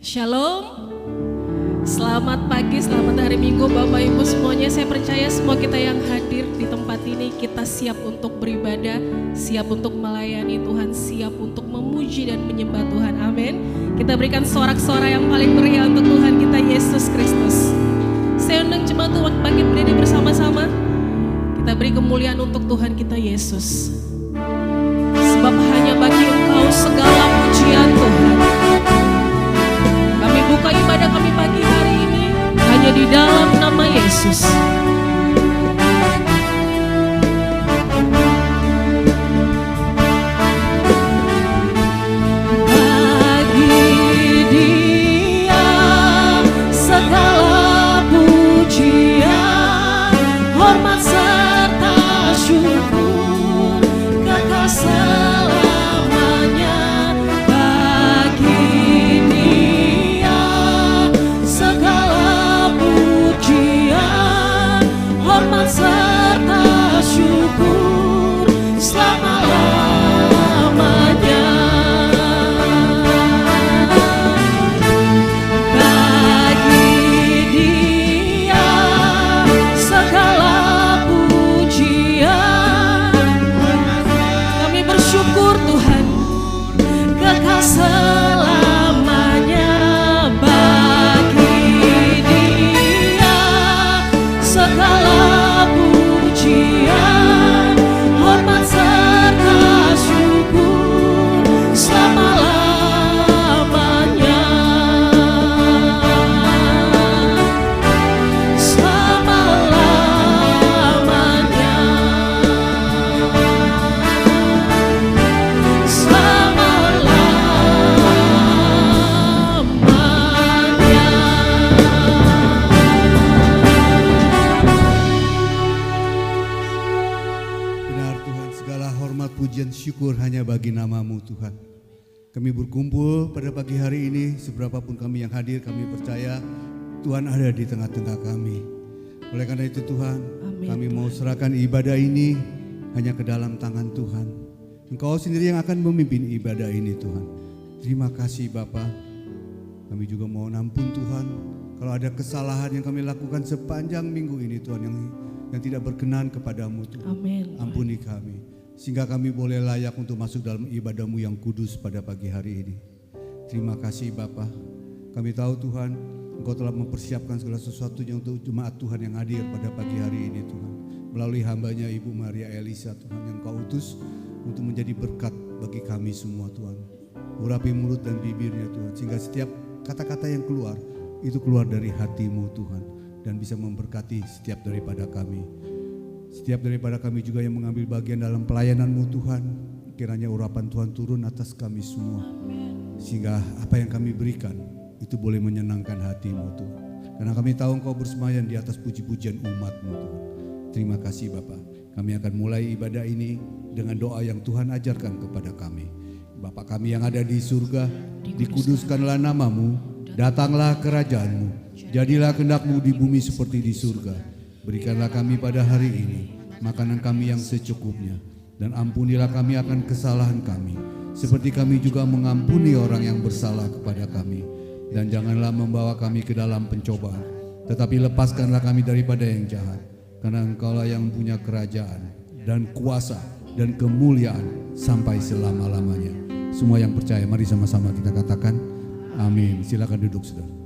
Shalom, selamat pagi, selamat hari Minggu Bapak Ibu semuanya. Saya percaya semua kita yang hadir di tempat ini kita siap untuk beribadah, siap untuk melayani Tuhan, siap untuk memuji dan menyembah Tuhan. Amin. Kita berikan sorak-sorai yang paling meriah untuk Tuhan kita Yesus Kristus. Saya undang jemaat untuk bangkit berdiri bersama-sama. Kita beri kemuliaan untuk Tuhan kita Yesus. Sebab hanya bagi Engkau segala pujian Tuhan. Kami buka ibadah kami pagi hari ini hanya di dalam nama Yesus. Bagi Dia segala pujian, hormat serta syukur kekal selamanya. Bagi Dia segala pujian, hormat serta syukur selama-lamanya. Bagi Dia segala pujian, kami bersyukur Tuhan kekal selamanya. Bagi Dia segala pujian, hormat serta syukur selama-lamanya. Selama-lamanya. Benar Tuhan, segala hormat, pujian, syukur hanya bagi nama-Mu Tuhan. Kami berkumpul pada pagi hari ini, seberapapun kami yang hadir, kami percaya Tuhan ada di tengah-tengah kami. Oleh karena itu Tuhan, Amin, kami Tuhan. mau serahkan ibadah ini hanya ke dalam tangan Tuhan. Engkau sendiri yang akan memimpin ibadah ini Tuhan. Terima kasih Bapa. Kami juga mau ampun Tuhan, kalau ada kesalahan yang kami lakukan sepanjang minggu ini Tuhan, yang tidak berkenan kepadamu Tuhan. Amin. Ampuni kami, sehingga kami boleh layak untuk masuk dalam ibadah-Mu yang kudus pada pagi hari ini. Terima kasih Bapa. Kami tahu Tuhan, Engkau telah mempersiapkan segala sesuatunya untuk jemaat Tuhan yang hadir pada pagi hari ini Tuhan. Melalui hambanya Ibu Maria Elisa Tuhan, yang Kau utus untuk menjadi berkat bagi kami semua Tuhan. Urapi mulut dan bibirnya Tuhan, sehingga setiap kata-kata yang keluar, itu keluar dari hati-Mu Tuhan, dan bisa memberkati setiap daripada kami. Setiap daripada kami juga yang mengambil bagian dalam pelayanan-Mu Tuhan, kiranya urapan Tuhan turun atas kami semua. Sehingga apa yang kami berikan, itu boleh menyenangkan hati-Mu Tuhan. Karena kami tahu Engkau bersemayam di atas puji-pujian umat-Mu Tuhan. Terima kasih Bapa. Kami akan mulai ibadah ini dengan doa yang Tuhan ajarkan kepada kami. Bapa kami yang ada di surga, dikuduskanlah nama-Mu, datanglah kerajaan-Mu, jadilah kehendak-Mu di bumi seperti di surga. Berikanlah kami pada hari ini makanan kami yang secukupnya, dan ampunilah kami akan kesalahan kami, seperti kami juga mengampuni orang yang bersalah kepada kami. Dan janganlah membawa kami ke dalam pencobaan, tetapi lepaskanlah kami daripada yang jahat. Karena Engkaulah yang punya kerajaan dan kuasa dan kemuliaan sampai selama-lamanya. Semua yang percaya, mari sama-sama kita katakan amin. Silakan duduk saudara.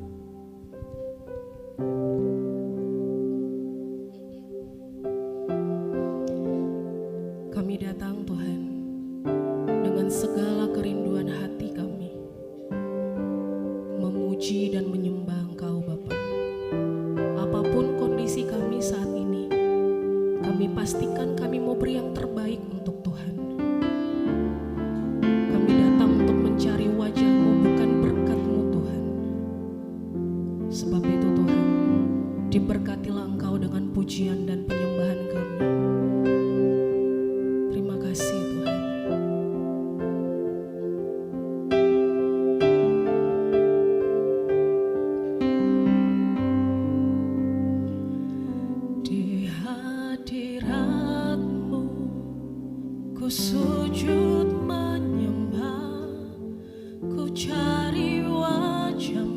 Kami datang Tuhan dengan segala kerinduan hati kami, memuji dan menyembah Engkau Bapa. Apapun kondisi kami saat ini, kami pastikan kami mau beri yang terbaik untuk Tuhan. Kami datang untuk mencari wajah-Mu, bukan berkat-Mu Tuhan. Sebab itu Tuhan, diberkatilah Engkau dengan pujian dan penyembahan kami. Terima kasih Tuhan. Di hadirat-Mu ku sujud menyembah, ku cari wajah-Mu.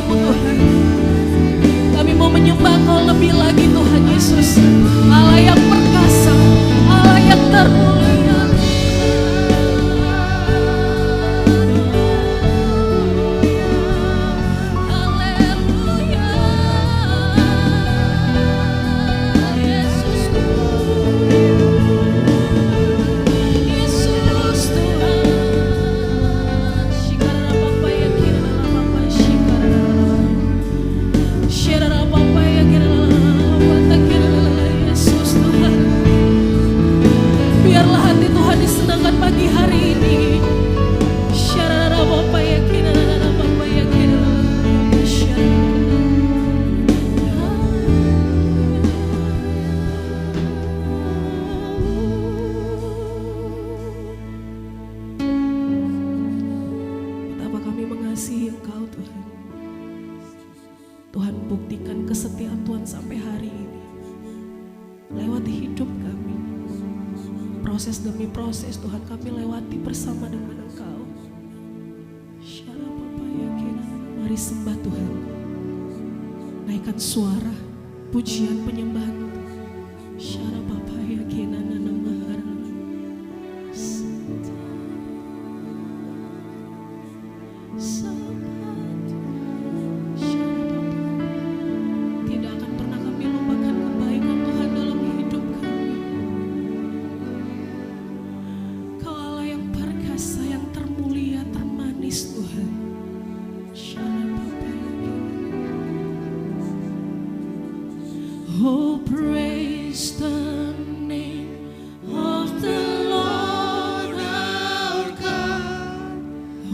hadirat-Mu Tuhan. Kami mau menyembah Kau lebih lagi Tuhan Yesus. Allah yang perkasa, Allah yang termulia. Haleluya. Yesus Yesus Tuhan. Shikara Bapa ya kira Bapa shikara. Shikara Bapa ya kira Bapa kira Yesus Tuhan. Biarlah hati Tuhan disenangkan pagi hari ini. Shikara Bapa ya kira Bapa ya kira betapa kami mengasihi Engkau Tuhan. Tuhan buktikan kesetiaan Tuhan sampai hari ini. Lewati hidup kami. Proses demi proses Tuhan kami lewati bersama dengan Engkau. Mari sembah Tuhan. Naikkan suara pujian penyembahan. Syara Bapa ya kinana namahar. Tidak akan pernah kami lupakan kebaikan Tuhan dalam hidup kami. Kau Allah yang perkasa, yang termulia, termanis Tuhan. Oh, praise the name of the Lord our God.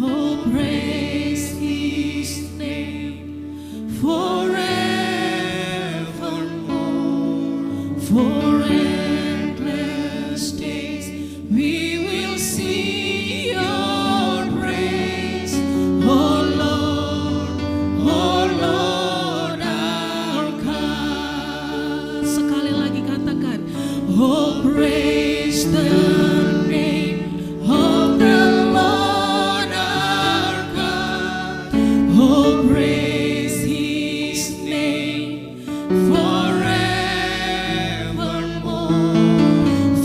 Oh, praise His name forevermore. For endless days we will sing your praise. Oh Lord, oh Lord our God. Sekali lagi katakan, oh praise the name of the Lord our God. Oh praise His name forevermore.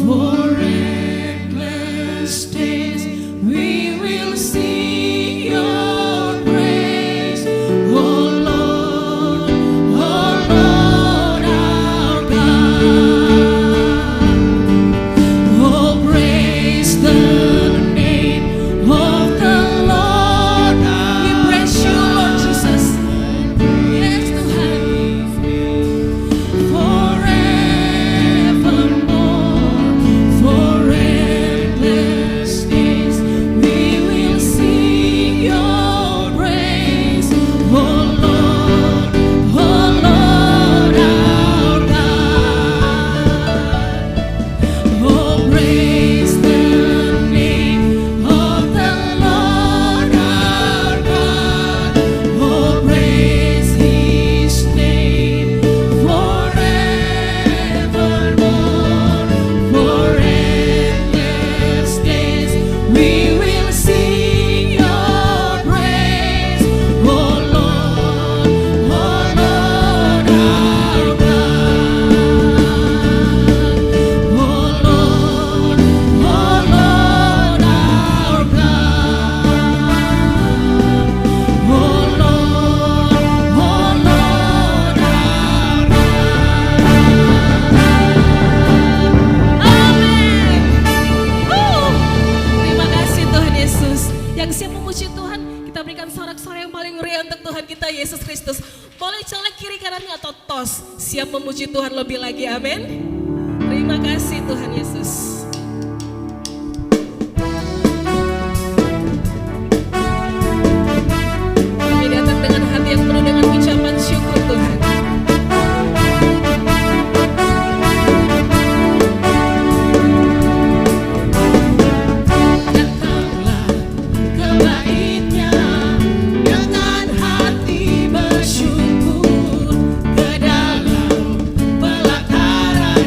For endless days we will sing your praise. Oh Lord, oh Lord our God. Oh praise the name of the Lord. We praise you Lord Jesus. Yes Tuhan. Forevermore, for endless days we will sing your praise. Oh Lord, our God. Oh praise the name of the Lord our God. Oh praise His name forevermore. For endless days we will sing your praise. Oh Lord, our God. Oh Lord, our God. Oh Lord, Amin. Terima kasih Tuhan Yesus. Yang siap memuji Tuhan, kita berikan sorak-sorai yang paling meriah untuk Tuhan kita Yesus Kristus. Boleh colek kiri kanannya atau tos. Siap memuji Tuhan lebih lagi, amin. Terima kasih Tuhan Yesus. Kami datang dengan hati yang penuh dengan ucapan syukur Tuhan. Datanglah ke bait-Nya dengan hati bersyukur, ke dalam pelataran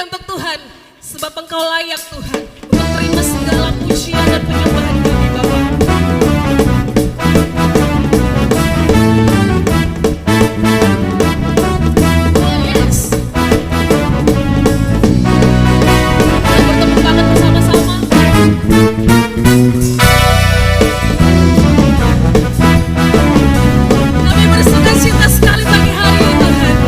Haleluya untuk Tuhan. Sebab Engkau layak Tuhan untuk terima segala pujian dan penyembahan kami Bapa. Oh yes. Kita bertepuk tangan bersama-sama. Kami bersukacita sekali pagi hari ini Tuhan.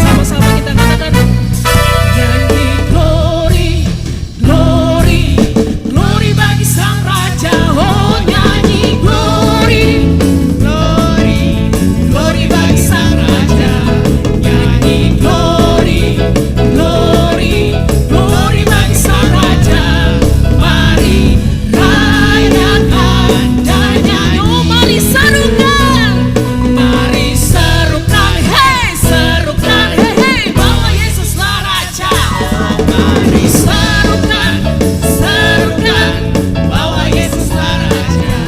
Sama-sama kita katakan nyanyi glory, glory, glory bagi Sang Raja. Oh nyanyi glory, glory, glory bagi Sang Raja. Nyanyi glory, glory, glory bagi Sang Raja. Mari rayakan dan nyanyi. Oh mari serukan, hey serukan, hey bahwa Yesuslah Raja. Oh mari serukan, serukan bahwa Yesuslah Raja.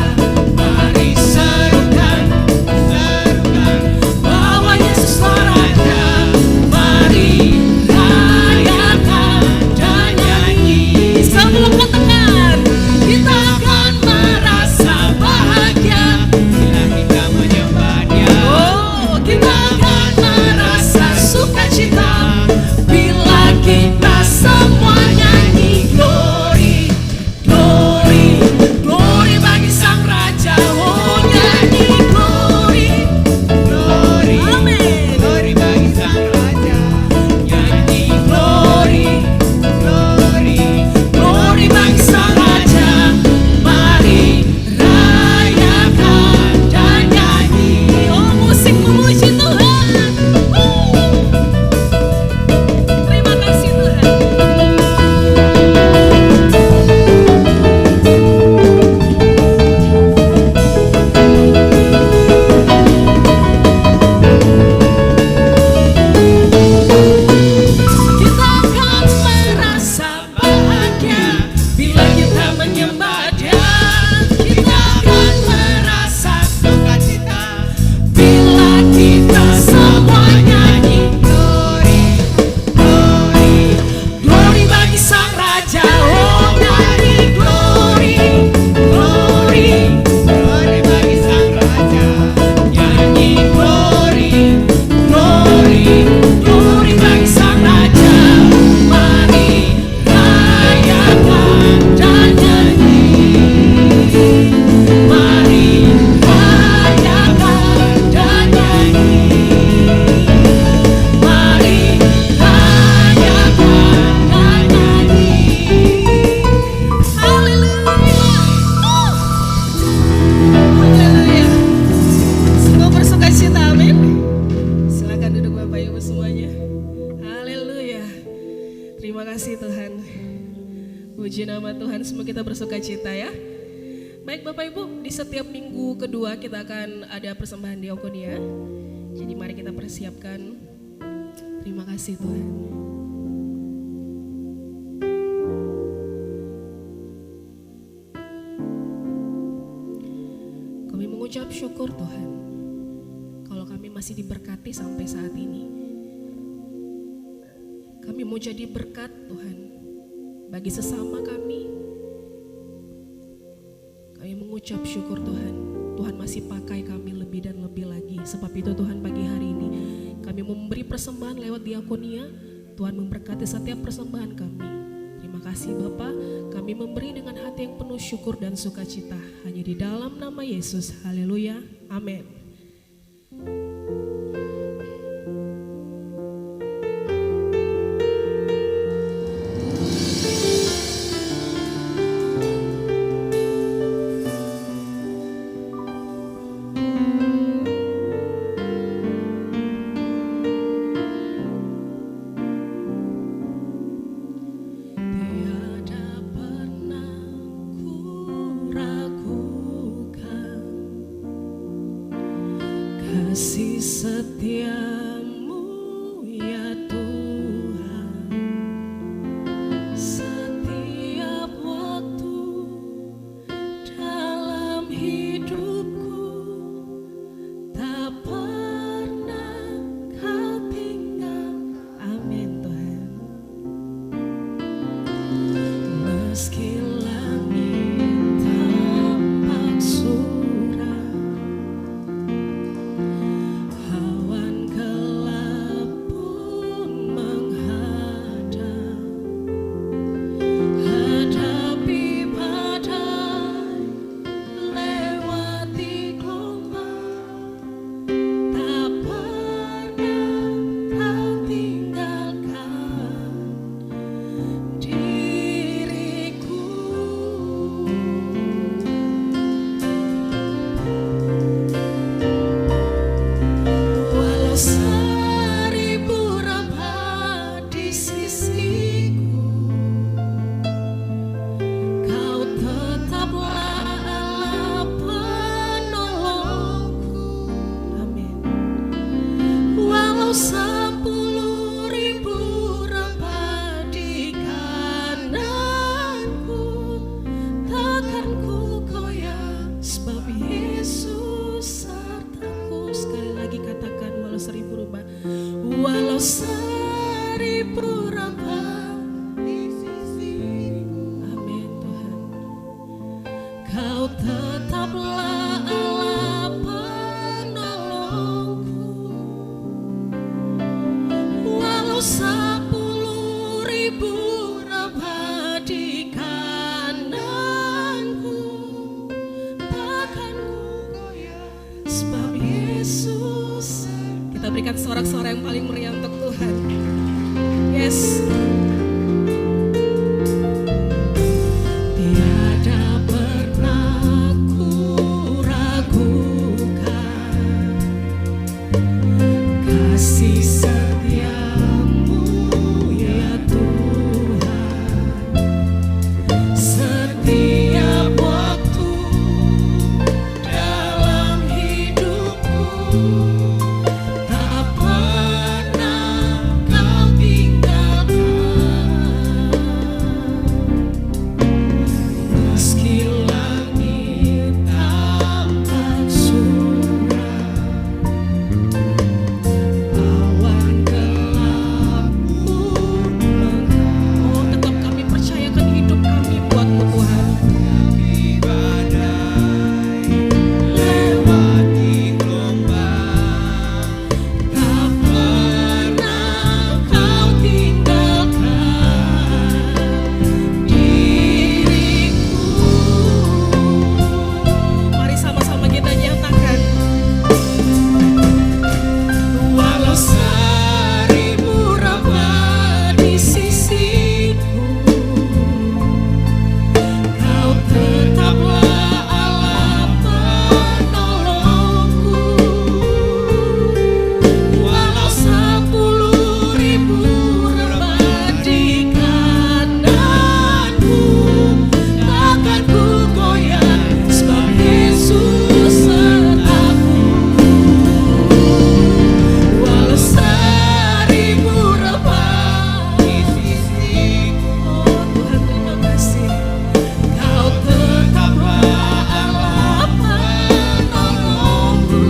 Mari serukan, serukan bahwa Yesuslah Raja. Mari rayakan dan nyanyi. Semua katakan, kita akan merasa bahagia bila kita menyembah-Nya. Oh, kita akan merasa sukacita bila kita semua nyanyi glory, glory, glory bagi Sang Raja. Oh, nyanyi glory, glory, amin. Glory bagi Sang Raja. Nyanyi glory, glory, glory bagi Sang Raja. Mari rayakan dan nyanyi. Oh musik memuji Tuhan. Terima kasih Tuhan. Kita akan merasa bahagia bila kita menyembah Dia. Kita akan merasa sukacita bila kita semua nyanyi glory, glory, glory bagi Sang Raja. Oh nyanyi glory, glory, glory bagi Sang Raja. Nyanyi glory, glory, glory bagi Sang Raja. Mari rayakan dan nyanyi. Mari rayakan dan nyanyi. Mari rayakan dan nyanyi. Haleluya. Haleluya. Semua bersukacita, amin. Silakan duduk Bapak Ibu semuanya. Haleluya. Terima kasih Tuhan. Puji nama Tuhan, semua kita bersukacita ya. Baik Bapak Ibu, di setiap minggu kedua kita akan ada persembahan diakonia. Jadi mari kita persiapkan. Terima kasih Tuhan. Kami mengucap syukur Tuhan, kalau kami masih diberkati sampai saat ini. Kami mau jadi berkat Tuhan bagi sesama kami. Kami mengucap syukur Tuhan, Tuhan masih pakai kami lebih dan lebih lagi. Sebab itu Tuhan pagi hari ini kami memberi persembahan lewat diakonia. Tuhan memberkati setiap persembahan kami. Terima kasih Bapa, kami memberi dengan hati yang penuh syukur dan sukacita. Hanya di dalam nama Yesus, haleluya, amin. Tiada pernah ku ragukan kasih setiamu ya Tuhan. Setiap waktu dalam Kau tetaplah Allah penolongku. Walau 10.000 rebah di kananku, takkan ku goyah sebab Yesus. Kita berikan sorak-sorai yang paling meriah untuk Tuhan. Yes. Tiada pernah ku ragukan kasih setiamu ya Tuhan. Setiap waktu dalam hidupku tak pernah kau tinggalkan. Meski langit tampak suram, awan gelap pun menggelap. Oh, tetap kami percayakan hidup kami buat-Mu Tuhan. Lewati gelombang, tak pernah kau tinggalkan diriku. Mari sama-sama kita nyatakan. Walau 1000 rebah di sisiku, Kau tetaplah Allah penolongku. Walau 10.000 rebah di kananku, takkan ku goyah sebab Yesus sertaku. Walau 1000 rebah di sisiku, oh Tuhan terima kasih. Kau tetaplah Allah penolongku.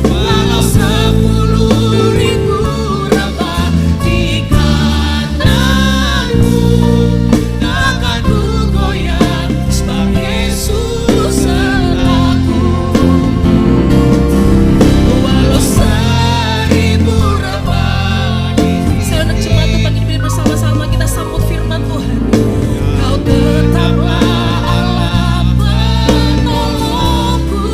Walau 10.000 rebah di kananku, takkan ku goyah sebab Yesus sertaku. Walau 1000 rebah di sisiku. Saya anak jemaat Tuhan ini bersama-sama kita sambut firman Tuhan. Kau tetaplah Allah penolongku.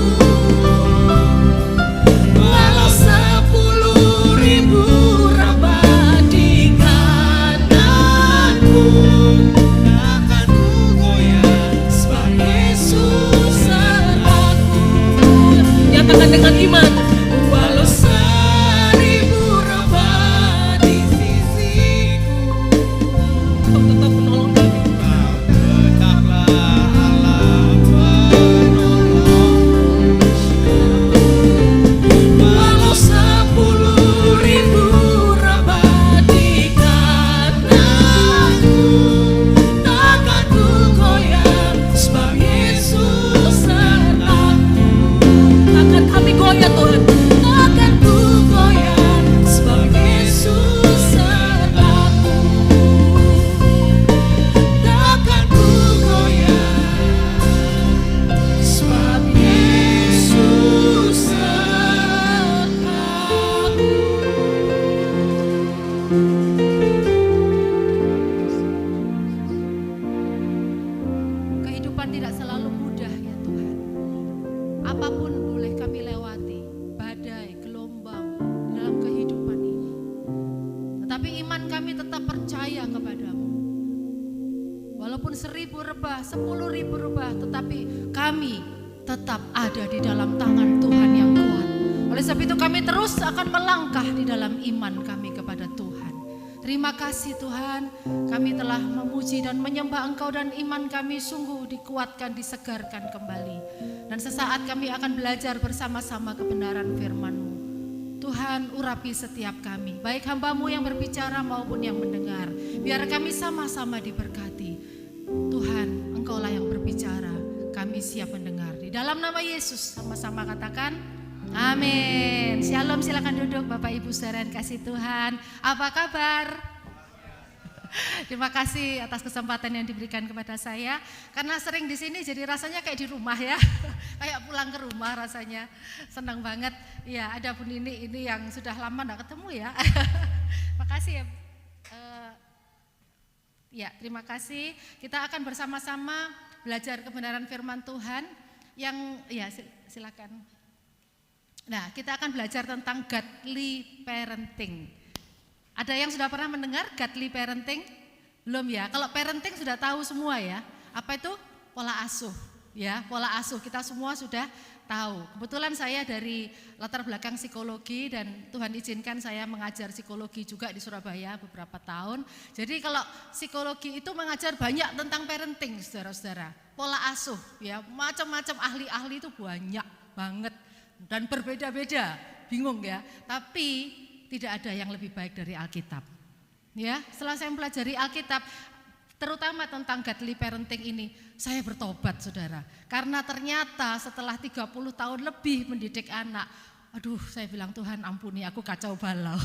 Walau 10.000 rebah di kananku, takkan ku goyah sebab Yesus sertaku. Nyatakan dengan iman. Walau 1000 rebah di sisiku, Kau tetap menolong kami. Walau 10.000 rebah di kananku, takkan ku goyah sebab Yesus sertaku. Takkan kami goyah Tuhan, takkan ku goyah sebab Yesus sertaku. Takkan ku goyah sebab Yesus sertaku. Kehidupan tidak selalu mudah ya Tuhan. Apapun boleh kami lewati, badai, gelombang dalam kehidupan ini. Tetapi iman kami tetap percaya kepadamu. Walaupun 1000 rebah, 10.000 rebah, tetapi kami tetap ada di dalam tangan Tuhan yang kuat. Oleh sebab itu kami terus akan melangkah di dalam iman kami kepada Tuhan. Terima kasih Tuhan, kami telah memuji dan menyembah Engkau dan iman kami sungguh dikuatkan, disegarkan kembali. Dan sesaat kami akan belajar bersama-sama kebenaran firman-Mu. Tuhan urapi setiap kami, baik hamba-Mu yang berbicara maupun yang mendengar. Biar kami sama-sama diberkati. Tuhan, Engkaulah yang berbicara, kami siap mendengar. Di dalam nama Yesus sama-sama katakan amin. Shalom, silakan duduk Bapak Ibu saudara kasih Tuhan. Apa kabar? Terima kasih atas kesempatan yang diberikan kepada saya. Karena sering di sini jadi rasanya kayak di rumah ya. Kayak pulang ke rumah rasanya. Senang banget. Ya, ada pun ini yang sudah lama enggak ketemu ya. Makasih ya. Ya, terima kasih. Kita akan bersama-sama belajar kebenaran firman Tuhan yang ya silakan. Nah, kita akan belajar tentang godly parenting. Ada yang sudah pernah mendengar godly parenting? Belum ya? Kalau parenting sudah tahu semua ya. Apa itu? Pola asuh. Ya, pola asuh kita semua sudah tahu. Kebetulan saya dari latar belakang psikologi dan Tuhan izinkan saya mengajar psikologi juga di Surabaya beberapa tahun. Jadi kalau psikologi itu mengajar banyak tentang parenting, saudara-saudara. Pola asuh ya, macam-macam ahli-ahli itu banyak banget dan berbeda-beda. Bingung ya. Tapi tidak ada yang lebih baik dari Alkitab. Ya, setelah saya mempelajari Alkitab, terutama tentang godly parenting ini, saya bertobat saudara. Karena ternyata setelah 30 tahun lebih mendidik anak, aduh saya bilang Tuhan ampuni aku kacau balau.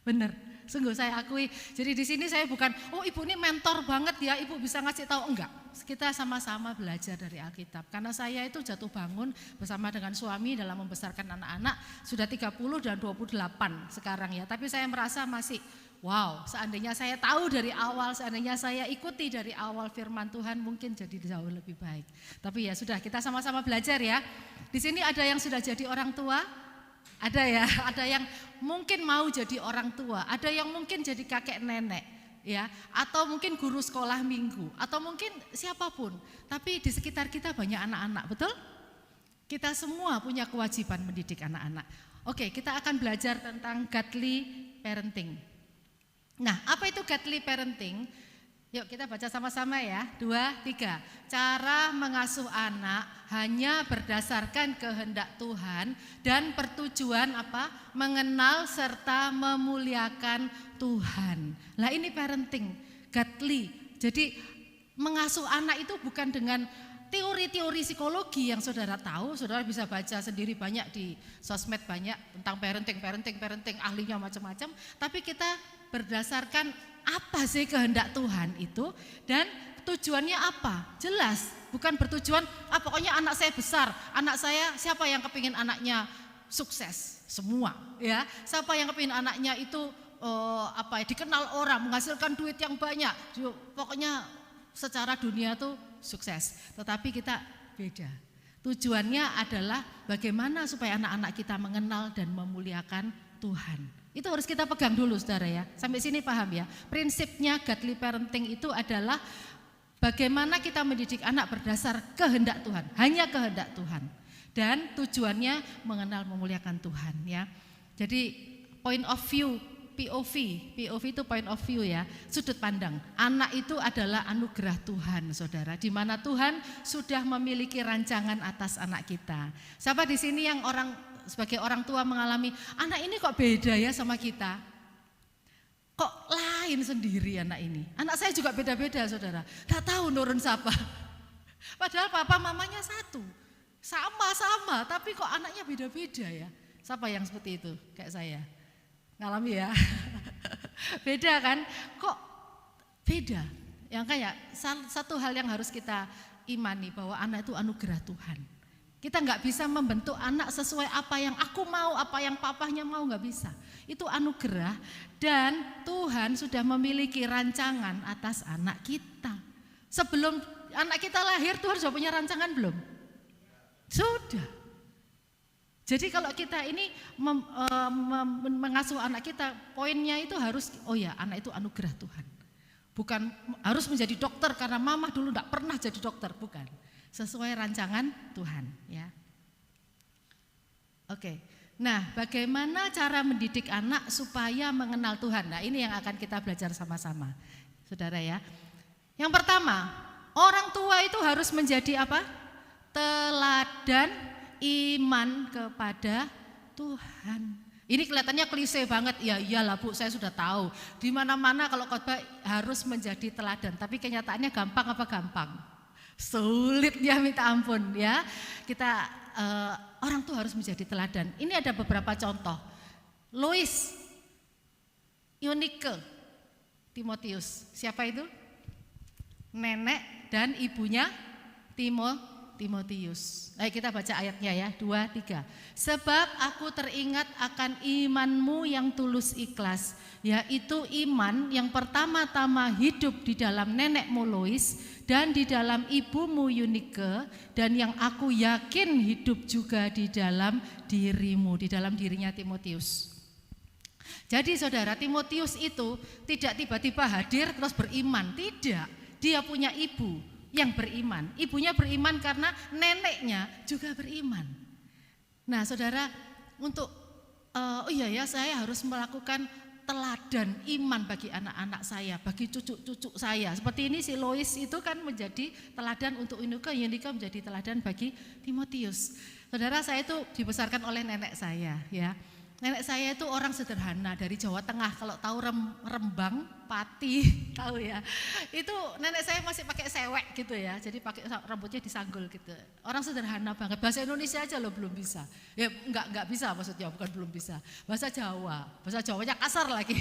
Bener, sungguh saya akui. Jadi di sini saya bukan, oh ibu ini mentor banget ya, ibu bisa ngasih tahu, enggak. Kita sama-sama belajar dari Alkitab. Karena saya itu jatuh bangun bersama dengan suami dalam membesarkan anak-anak, sudah 30 dan 28 sekarang ya. Tapi saya merasa masih, wow, seandainya saya tahu dari awal, seandainya saya ikuti dari awal firman Tuhan, mungkin jadi jauh lebih baik. Tapi ya sudah, kita sama-sama belajar ya. Di sini ada yang sudah jadi orang tua, ada ya, ada yang mungkin mau jadi orang tua, ada yang mungkin jadi kakek nenek. Ya, atau mungkin guru sekolah minggu, atau mungkin siapapun. Tapi di sekitar kita banyak anak-anak, betul? Kita semua punya kewajiban mendidik anak-anak. Oke, kita akan belajar tentang godly parenting. Nah, apa itu godly parenting? Yuk kita baca sama-sama ya, 2, 3. Cara mengasuh anak hanya berdasarkan kehendak Tuhan dan pertujuan apa? Mengenal serta memuliakan Tuhan. Nah ini parenting, godly. Jadi mengasuh anak itu bukan dengan teori-teori psikologi yang saudara tahu, saudara bisa baca sendiri banyak di sosmed banyak tentang parenting, ahlinya macam-macam. Tapi kita berdasarkan apa sih kehendak Tuhan itu dan tujuannya apa? Jelas, bukan bertujuan, pokoknya anak saya besar, anak saya siapa yang kepingin anaknya sukses? Semua ya. Siapa yang kepingin anaknya itu dikenal orang, menghasilkan duit yang banyak, pokoknya secara dunia tuh sukses. Tetapi kita beda. Tujuannya adalah bagaimana supaya anak-anak kita mengenal dan memuliakan Tuhan. Itu harus kita pegang dulu saudara ya. Sampai sini paham ya. Prinsipnya godly parenting itu adalah bagaimana kita mendidik anak berdasar kehendak Tuhan. Hanya kehendak Tuhan. Dan tujuannya mengenal memuliakan Tuhan ya. Jadi point of view, POV itu point of view ya, sudut pandang. Anak itu adalah anugerah Tuhan, saudara. Di mana Tuhan sudah memiliki rancangan atas anak kita. Siapa di sini yang sebagai orang tua mengalami anak ini kok beda ya sama kita? Kok lain sendiri anak ini? Anak saya juga beda-beda, saudara. Gak tahu nurun siapa. Padahal papa mamanya satu, sama-sama, tapi kok anaknya beda-beda ya? Siapa yang seperti itu? Kayak saya. Ngalami ya, beda kan? Kok beda? Yang kayak satu hal yang harus kita imani bahwa anak itu anugerah Tuhan. Kita nggak bisa membentuk anak sesuai apa yang aku mau, apa yang papahnya mau, nggak bisa. Itu anugerah dan Tuhan sudah memiliki rancangan atas anak kita. Sebelum anak kita lahir Tuhan sudah punya rancangan belum? Sudah. Jadi kalau kita ini mengasuh anak kita, poinnya itu harus, oh ya anak itu anugerah Tuhan. Bukan harus menjadi dokter karena mama dulu enggak pernah jadi dokter, bukan. Sesuai rancangan Tuhan ya. Oke. Nah, bagaimana cara mendidik anak supaya mengenal Tuhan? Nah, ini yang akan kita belajar sama-sama. Saudara ya. Yang pertama, orang tua itu harus menjadi apa? Teladan iman kepada Tuhan. Ini kelihatannya klise banget. Ya iyalah Bu, saya sudah tahu. Di mana-mana kalau khotbah harus menjadi teladan. Tapi kenyataannya gampang apa gampang? Sulit ya, minta ampun ya. Kita orang tuh harus menjadi teladan. Ini ada beberapa contoh. Louis Eunike, Timotius. Siapa itu? Nenek dan ibunya Timotius. Ayo kita baca ayatnya ya, 2, 3. Sebab aku teringat akan imanmu yang tulus ikhlas, yaitu iman yang pertama-tama hidup di dalam nenekmu Lois dan di dalam ibumu Yunike, dan yang aku yakin hidup juga di dalam dirimu, di dalam dirinya Timotius. Jadi saudara, Timotius itu tidak tiba-tiba hadir terus beriman, tidak. Dia punya ibu yang beriman. Ibunya beriman karena neneknya juga beriman. Nah saudara, untuk saya harus melakukan teladan iman bagi anak-anak saya, bagi cucu-cucu saya. Seperti ini si Lois itu kan menjadi teladan untuk Yunike menjadi teladan bagi Timotius. Saudara, saya itu dibesarkan oleh nenek saya ya. Nenek saya itu orang sederhana dari Jawa Tengah. Kalau tahu Rembang, Pati, tahu ya. Itu nenek saya masih pakai sewek gitu ya. Jadi pakai rambutnya disanggul gitu. Orang sederhana banget. Bahasa Indonesia aja loh belum bisa. Ya enggak bisa maksudnya, bukan belum bisa. Bahasa Jawa. Bahasa Jawanya kasar lagi.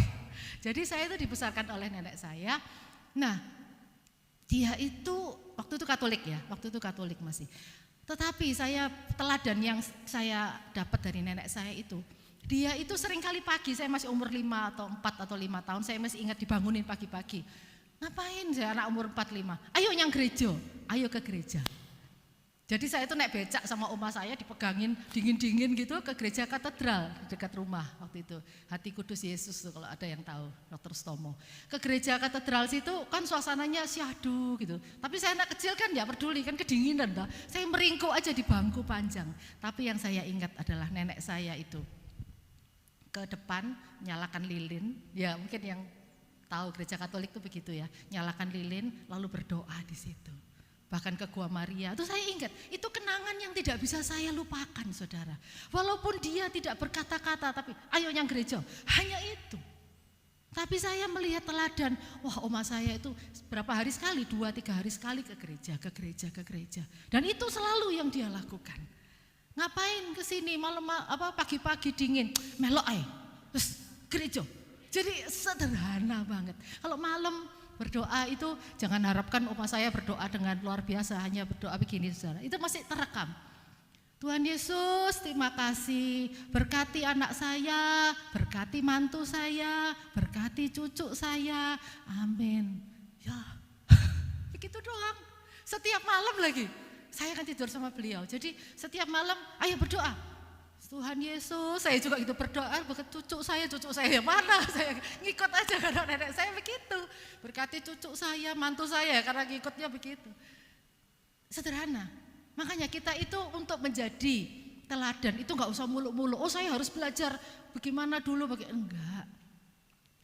Jadi saya itu dibesarkan oleh nenek saya. Nah, dia itu waktu itu Katolik ya. Waktu itu Katolik masih. Tetapi teladan yang saya dapat dari nenek saya itu, dia itu sering kali pagi, saya masih umur 5 atau 4 atau 5 tahun, saya masih ingat dibangunin pagi-pagi. Ngapain saya anak umur 4-5? Ayo yang gereja, ayo ke gereja. Jadi saya itu naik becak sama oma saya, dipegangin dingin-dingin gitu ke gereja katedral di dekat rumah waktu itu. Hati Kudus Yesus tuh kalau ada yang tahu, Dr. Stomo. Ke gereja katedral situ kan suasananya syahdu gitu. Tapi saya anak kecil kan ya peduli, kan kedinginan dah. Saya meringkuk aja di bangku panjang. Tapi yang saya ingat adalah nenek saya itu ke depan nyalakan lilin, ya mungkin yang tahu gereja Katolik itu begitu ya, nyalakan lilin lalu berdoa di situ. Bahkan ke Gua Maria, itu saya ingat, itu kenangan yang tidak bisa saya lupakan saudara. Walaupun dia tidak berkata-kata, tapi ayo yang gereja, hanya itu. Tapi saya melihat teladan, wah oma saya itu berapa hari sekali, 2-3 hari sekali ke gereja. Dan itu selalu yang dia lakukan. Ngapain ke sini malam pagi-pagi dingin, melok ae. Terus gereja. Jadi sederhana banget. Kalau malam berdoa itu jangan harapkan oma saya berdoa dengan luar biasa, hanya berdoa begini saudara. Itu masih terekam. Tuhan Yesus, terima kasih, berkati anak saya, berkati mantu saya, berkati cucu saya. Amin. Ya. Begitu doang. Setiap malam lagi. Saya kan tidur sama beliau, jadi setiap malam ayo berdoa. Tuhan Yesus, saya juga gitu berdoa, berkat cucu saya mana, saya ngikut aja karena nenek saya begitu. Berkati cucu saya, mantu saya karena ngikutnya begitu. Sederhana, makanya kita itu untuk menjadi teladan, itu gak usah muluk-muluk, oh saya harus belajar bagaimana dulu, enggak.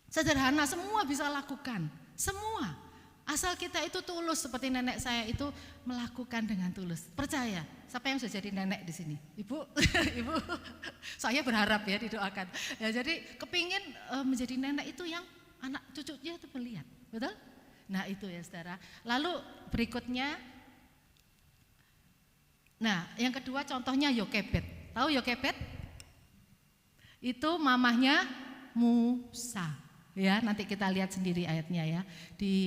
Sederhana, semua bisa lakukan, semua. Asal kita itu tulus seperti nenek saya itu melakukan dengan tulus. Percaya. Siapa yang sudah jadi nenek di sini? Ibu, ibu. Saya berharap ya didoakan. Ya jadi kepingin menjadi nenek itu yang anak cucunya itu melihat, betul? Nah itu ya saudara. Lalu berikutnya, nah yang kedua contohnya Yokebed. Tahu Yokebed? Itu mamahnya Musa. Ya nanti kita lihat sendiri ayatnya ya di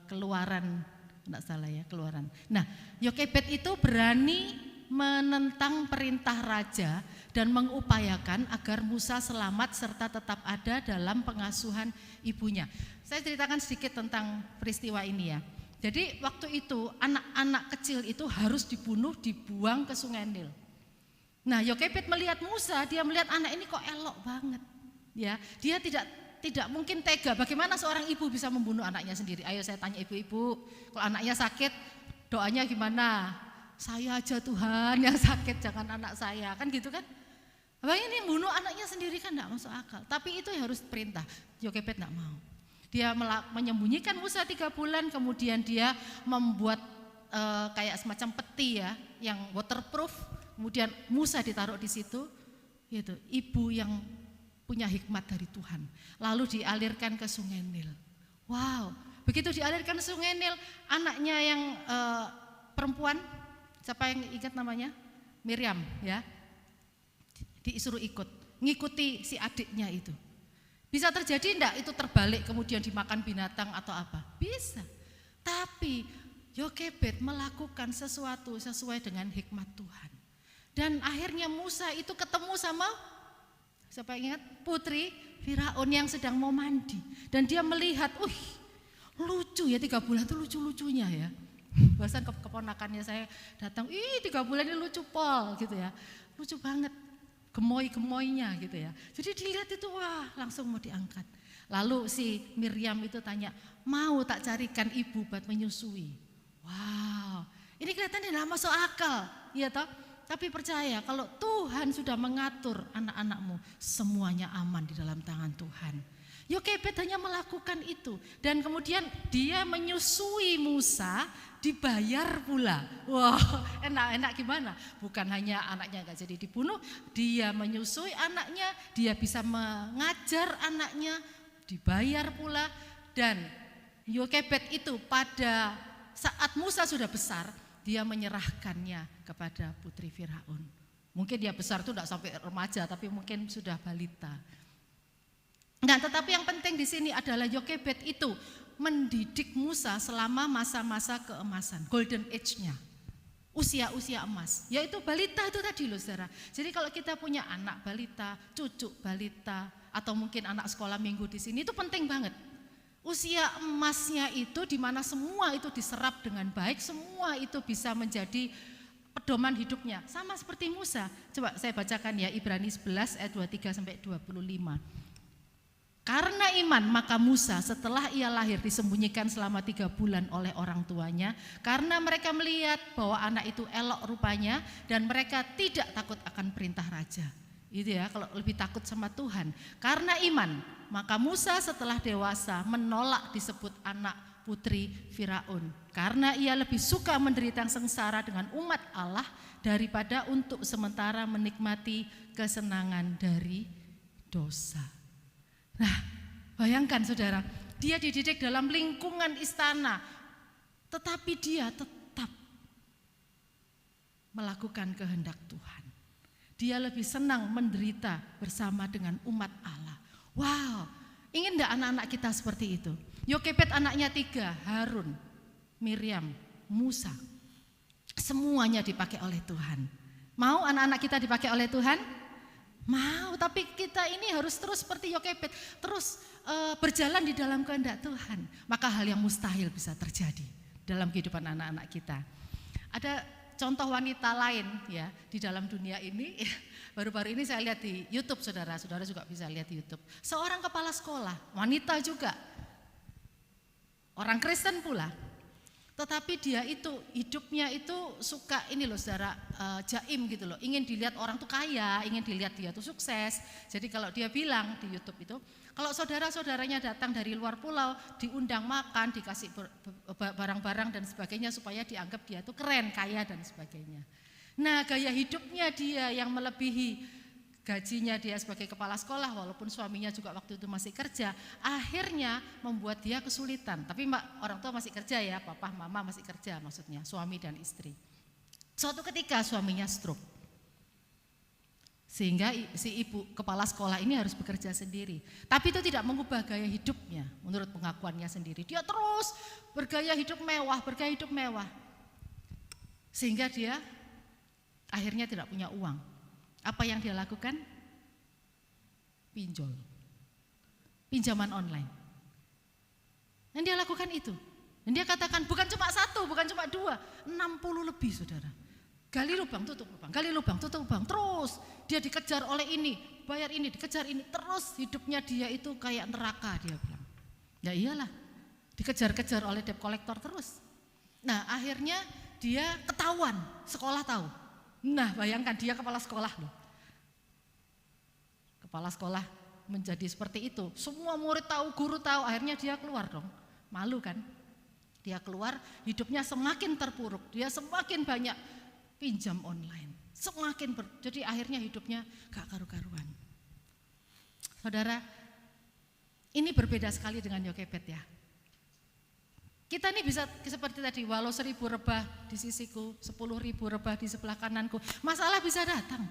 Keluaran, enggak salah ya, Keluaran. Nah, Yokebed itu berani menentang perintah raja dan mengupayakan agar Musa selamat serta tetap ada dalam pengasuhan ibunya. Saya ceritakan sedikit tentang peristiwa ini ya. Jadi waktu itu anak-anak kecil itu harus dibunuh, dibuang ke Sungai Nil. Nah, Yokebed melihat Musa, dia melihat anak ini kok elok banget. Ya, dia tidak mungkin tega. Bagaimana seorang ibu bisa membunuh anaknya sendiri? Ayo saya tanya ibu-ibu, kalau anaknya sakit, doanya gimana? Saya aja Tuhan yang sakit, jangan anak saya, kan gitu kan? Abang ini bunuh anaknya sendiri kan enggak masuk akal. Tapi itu harus perintah. Yokebed enggak mau. Dia menyembunyikan Musa 3 bulan, kemudian dia membuat kayak semacam peti ya, yang waterproof. Kemudian Musa ditaruh di situ, gitu. Ibu yang punya hikmat dari Tuhan, lalu dialirkan ke Sungai Nil. Wow, begitu dialirkan ke Sungai Nil, anaknya yang perempuan, siapa yang ingat namanya? Miriam ya, disuruh ikut, ngikuti si adiknya itu. Bisa terjadi enggak itu terbalik kemudian dimakan binatang atau apa? Bisa. Tapi Yokebed melakukan sesuatu sesuai dengan hikmat Tuhan. Dan akhirnya Musa itu ketemu sama, siapa ingat? Putri Firaun yang sedang mau mandi. Dan dia melihat, lucu ya 3 bulan itu lucu-lucunya ya. Bahkan keponakannya saya datang, 3 bulan ini lucu Pol gitu ya. Lucu banget, gemoy-gemoynya gitu ya. Jadi dilihat itu, wah langsung mau diangkat. Lalu si Miriam itu tanya, mau tak carikan ibu buat menyusui? Wow, ini kelihatannya tidak masuk akal, ya toh? Tapi percaya kalau Tuhan sudah mengatur anak-anakmu, semuanya aman di dalam tangan Tuhan. Yokebed hanya melakukan itu dan kemudian dia menyusui Musa, dibayar pula. Wah, enak-enak gimana? Bukan hanya anaknya gak jadi dibunuh, dia menyusui anaknya, dia bisa mengajar anaknya, dibayar pula. Dan Yokebed itu pada saat Musa sudah besar, dia menyerahkannya kepada putri Firaun. Mungkin dia besar itu tidak sampai remaja, tapi mungkin sudah balita. Nah, tetapi yang penting di sini adalah Yokebed itu mendidik Musa selama masa-masa keemasan, golden age-nya, usia-usia emas, yaitu balita itu tadi loh saudara. Jadi kalau kita punya anak balita, cucu balita, atau mungkin anak sekolah minggu di sini itu penting banget. Usia emasnya itu di mana semua itu diserap dengan baik, semua itu bisa menjadi pedoman hidupnya. Sama seperti Musa. Coba saya bacakan ya Ibrani 11 ayat 23 sampai 25. Karena iman maka Musa setelah ia lahir disembunyikan selama 3 bulan oleh orang tuanya, karena mereka melihat bahwa anak itu elok rupanya dan mereka tidak takut akan perintah raja. Itu ya, kalau lebih takut sama Tuhan. Karena iman maka Musa setelah dewasa menolak disebut anak putri Firaun, karena ia lebih suka menderita sengsara dengan umat Allah daripada untuk sementara menikmati kesenangan dari dosa. Nah, bayangkan saudara, dia dididik dalam lingkungan istana, tetapi dia tetap melakukan kehendak Tuhan. Dia lebih senang menderita bersama dengan umat Allah. Wow, ingin enggak anak-anak kita seperti itu? Yokebed anaknya 3, Harun, Miriam, Musa. Semuanya dipakai oleh Tuhan. Mau anak-anak kita dipakai oleh Tuhan? Mau, tapi kita ini harus terus seperti Yokebed, terus berjalan di dalam kehendak Tuhan. Maka hal yang mustahil bisa terjadi dalam kehidupan anak-anak kita. Ada contoh wanita lain ya di dalam dunia ini, baru-baru ini saya lihat di YouTube, saudara juga bisa lihat di YouTube. Seorang kepala sekolah, wanita juga, orang Kristen pula, tetapi dia itu hidupnya itu suka ini loh saudara, jaim gitu loh, ingin dilihat orang tuh kaya, ingin dilihat dia tuh sukses. Jadi kalau dia bilang di YouTube itu, kalau saudara-saudaranya datang dari luar pulau, diundang makan, dikasih barang-barang dan sebagainya supaya dianggap dia tuh keren, kaya dan sebagainya. Nah, gaya hidupnya dia yang melebihi gajinya dia sebagai kepala sekolah, walaupun suaminya juga waktu itu masih kerja, akhirnya membuat dia kesulitan. Tapi orang tua masih kerja ya, papa, mama masih kerja maksudnya, suami dan istri. Suatu ketika suaminya stroke. Sehingga si ibu kepala sekolah ini harus bekerja sendiri. Tapi itu tidak mengubah gaya hidupnya menurut pengakuannya sendiri. Dia terus bergaya hidup mewah. Sehingga dia akhirnya tidak punya uang. Apa yang dia lakukan? Pinjol. Pinjaman online. Dan dia lakukan itu. Dan dia katakan bukan cuma 1, bukan cuma 2, 60 lebih saudara. Gali lubang, tutup lubang, gali lubang, tutup lubang, terus dia dikejar oleh ini, bayar ini, dikejar ini, terus hidupnya dia itu kayak neraka dia bilang. Ya iyalah, dikejar-kejar oleh debt collector terus. Nah akhirnya dia ketahuan, sekolah tahu. Nah bayangkan dia kepala sekolah loh. Kepala sekolah menjadi seperti itu, semua murid tahu, guru tahu, akhirnya dia keluar dong, malu kan. Dia keluar, hidupnya semakin terpuruk, dia semakin banyak pinjam online, jadi akhirnya hidupnya gak karu-karuan. Saudara, ini berbeda sekali dengan Yokebed ya. Kita ini bisa seperti tadi, walau 1000 rebah di sisiku, 10.000 rebah di sebelah kananku, masalah bisa datang.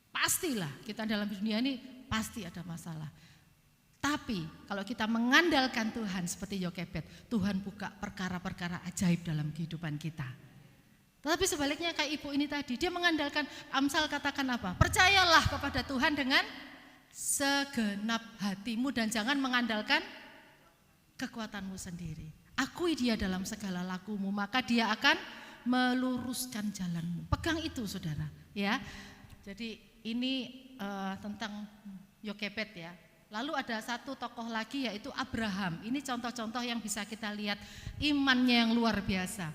Pastilah kita dalam dunia ini pasti ada masalah. Tapi kalau kita mengandalkan Tuhan seperti Yokebed, Tuhan buka perkara-perkara ajaib dalam kehidupan kita. Tetapi sebaliknya kayak ibu ini tadi, dia mengandalkan, Amsal katakan apa? Percayalah kepada Tuhan dengan segenap hatimu dan jangan mengandalkan kekuatanmu sendiri. Akui dia dalam segala lakumu, maka dia akan meluruskan jalanmu. Pegang itu saudara, ya. Jadi ini tentang Yokebed ya. Lalu ada satu tokoh lagi yaitu Abraham. Ini contoh-contoh yang bisa kita lihat imannya yang luar biasa.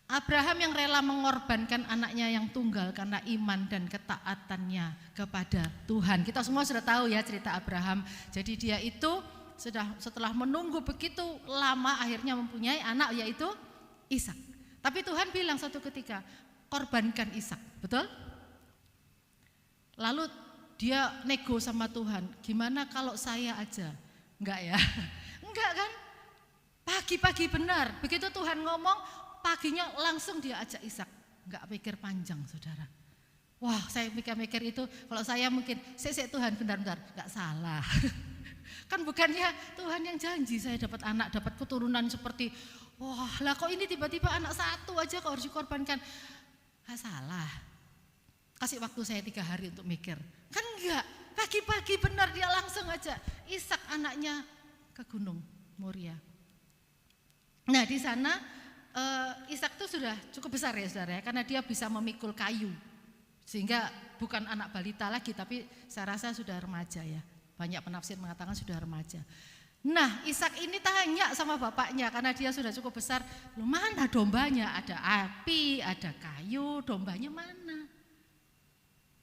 Abraham yang rela mengorbankan anaknya yang tunggal karena iman dan ketaatannya kepada Tuhan. Kita semua sudah tahu ya cerita Abraham. Jadi dia itu setelah menunggu begitu lama akhirnya mempunyai anak yaitu Ishak. Tapi Tuhan bilang suatu ketika, korbankan Ishak, betul? Lalu dia nego sama Tuhan, gimana kalau saya aja? Enggak ya? Enggak kan? Pagi-pagi benar, begitu Tuhan ngomong, paginya langsung dia ajak Ishak. Enggak pikir panjang saudara. Wah, saya mikir-mikir itu, kalau saya mungkin, saya Tuhan bentar-bentar, enggak salah. Kan bukannya Tuhan yang janji saya dapat anak, dapat keturunan seperti, wah lah kok ini tiba-tiba anak satu aja kok harus dikorbankan. Enggak salah. Kasih waktu saya 3 hari untuk mikir. Kan enggak, pagi-pagi benar dia langsung aja Ishak anaknya ke Gunung Moria. Nah di sana Ishak itu sudah cukup besar ya saudara ya, karena dia bisa memikul kayu. Sehingga bukan anak balita lagi, tapi saya rasa sudah remaja ya. Banyak penafsir mengatakan sudah remaja. Nah Ishak ini tanya sama bapaknya karena dia sudah cukup besar, loh mana dombanya? Ada api, ada kayu, dombanya mana?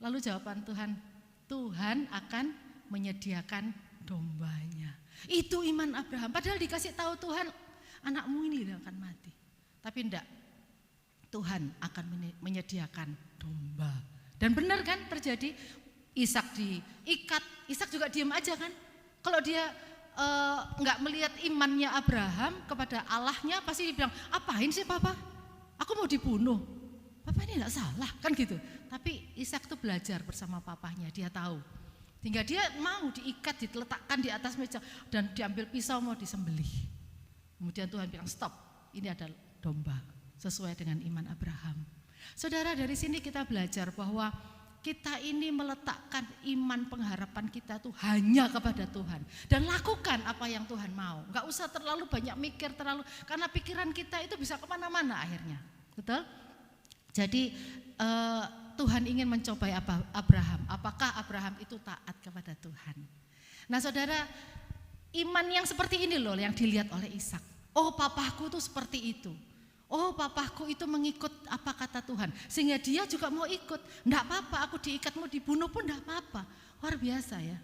Lalu jawaban Tuhan, Tuhan akan menyediakan dombanya. Itu iman Abraham, padahal dikasih tahu Tuhan, anakmu ini akan mati. Tapi enggak, Tuhan akan menyediakan domba. Dan benar kan terjadi, Ishak diikat, Ishak juga diam aja kan. Kalau dia enggak melihat imannya Abraham kepada Allahnya, pasti dia bilang, apain sih papa? Aku mau dibunuh. Papa ini enggak salah kan gitu. Tapi Ishak tuh belajar bersama papahnya, dia tahu. Hingga dia mau diikat, diletakkan di atas meja dan diambil pisau mau disembelih. Kemudian Tuhan bilang stop, ini adalah domba sesuai dengan iman Abraham. Saudara, dari sini kita belajar bahwa kita ini meletakkan iman pengharapan kita tuh hanya kepada Tuhan. Dan lakukan apa yang Tuhan mau. Gak usah terlalu banyak mikir, karena pikiran kita itu bisa kemana-mana akhirnya. Betul? Jadi Tuhan ingin mencobai Abraham. Apakah Abraham itu taat kepada Tuhan? Nah saudara, iman yang seperti ini loh yang dilihat oleh Ishak. Oh papaku tuh seperti itu. Oh papaku itu mengikut apa kata Tuhan. Sehingga dia juga mau ikut. Enggak apa-apa, aku diikat mau dibunuh pun enggak apa-apa. Luar biasa ya.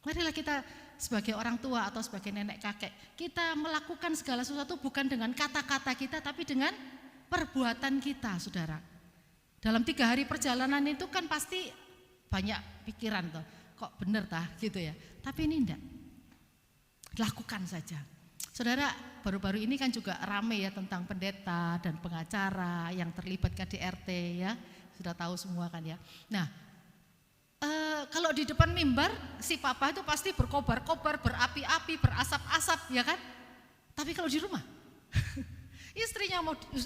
Marilah kita sebagai orang tua atau sebagai nenek kakek, kita melakukan segala sesuatu bukan dengan kata-kata kita, tapi dengan perbuatan kita, saudara. Dalam 3 hari perjalanan itu kan pasti banyak pikiran tuh, kok bener tah gitu ya. Tapi ini enggak, lakukan saja. Saudara, baru-baru ini kan juga rame ya tentang pendeta dan pengacara yang terlibat KDRT ya, sudah tahu semua kan ya. Nah, kalau di depan mimbar si papa itu pasti berkobar-kobar, berapi-api, berasap-asap ya kan. Tapi kalau di rumah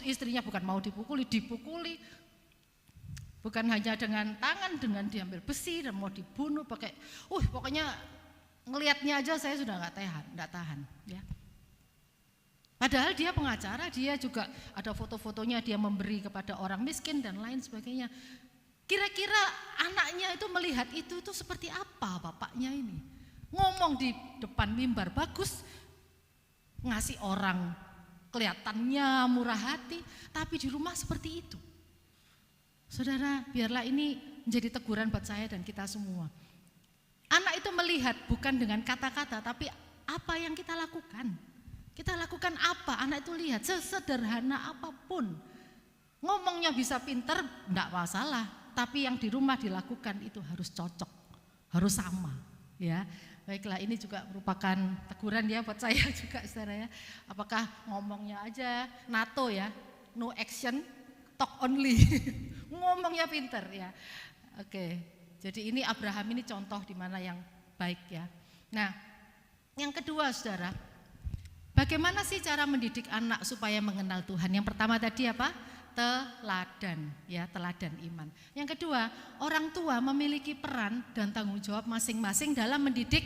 istrinya bukan mau dipukuli. Bukan hanya dengan tangan, dengan diambil besi dan mau dibunuh pakai pokoknya ngelihatnya aja saya sudah enggak tahan ya. Padahal dia pengacara, dia juga ada foto-fotonya dia memberi kepada orang miskin dan lain sebagainya. Kira-kira anaknya itu melihat itu seperti apa bapaknya ini? Ngomong di depan mimbar bagus, ngasih orang kelihatannya murah hati, tapi di rumah seperti itu. Saudara, biarlah ini menjadi teguran buat saya dan kita semua. Anak itu melihat bukan dengan kata-kata, tapi apa yang kita lakukan. Kita lakukan apa, anak itu lihat, sesederhana apapun. Ngomongnya bisa pinter, enggak masalah. Tapi yang di rumah dilakukan itu harus cocok, harus sama, ya. Baiklah, ini juga merupakan teguran ya buat saya juga, saudara ya. Apakah ngomongnya aja NATO ya, no action, talk only, ngomongnya pinter ya. Oke, Jadi ini Abraham ini contoh di mana yang baik ya. Nah, yang kedua saudara, bagaimana sih cara mendidik anak supaya mengenal Tuhan? Yang pertama tadi apa? Teladan, ya, teladan iman. Yang kedua, orang tua memiliki peran dan tanggung jawab masing-masing dalam mendidik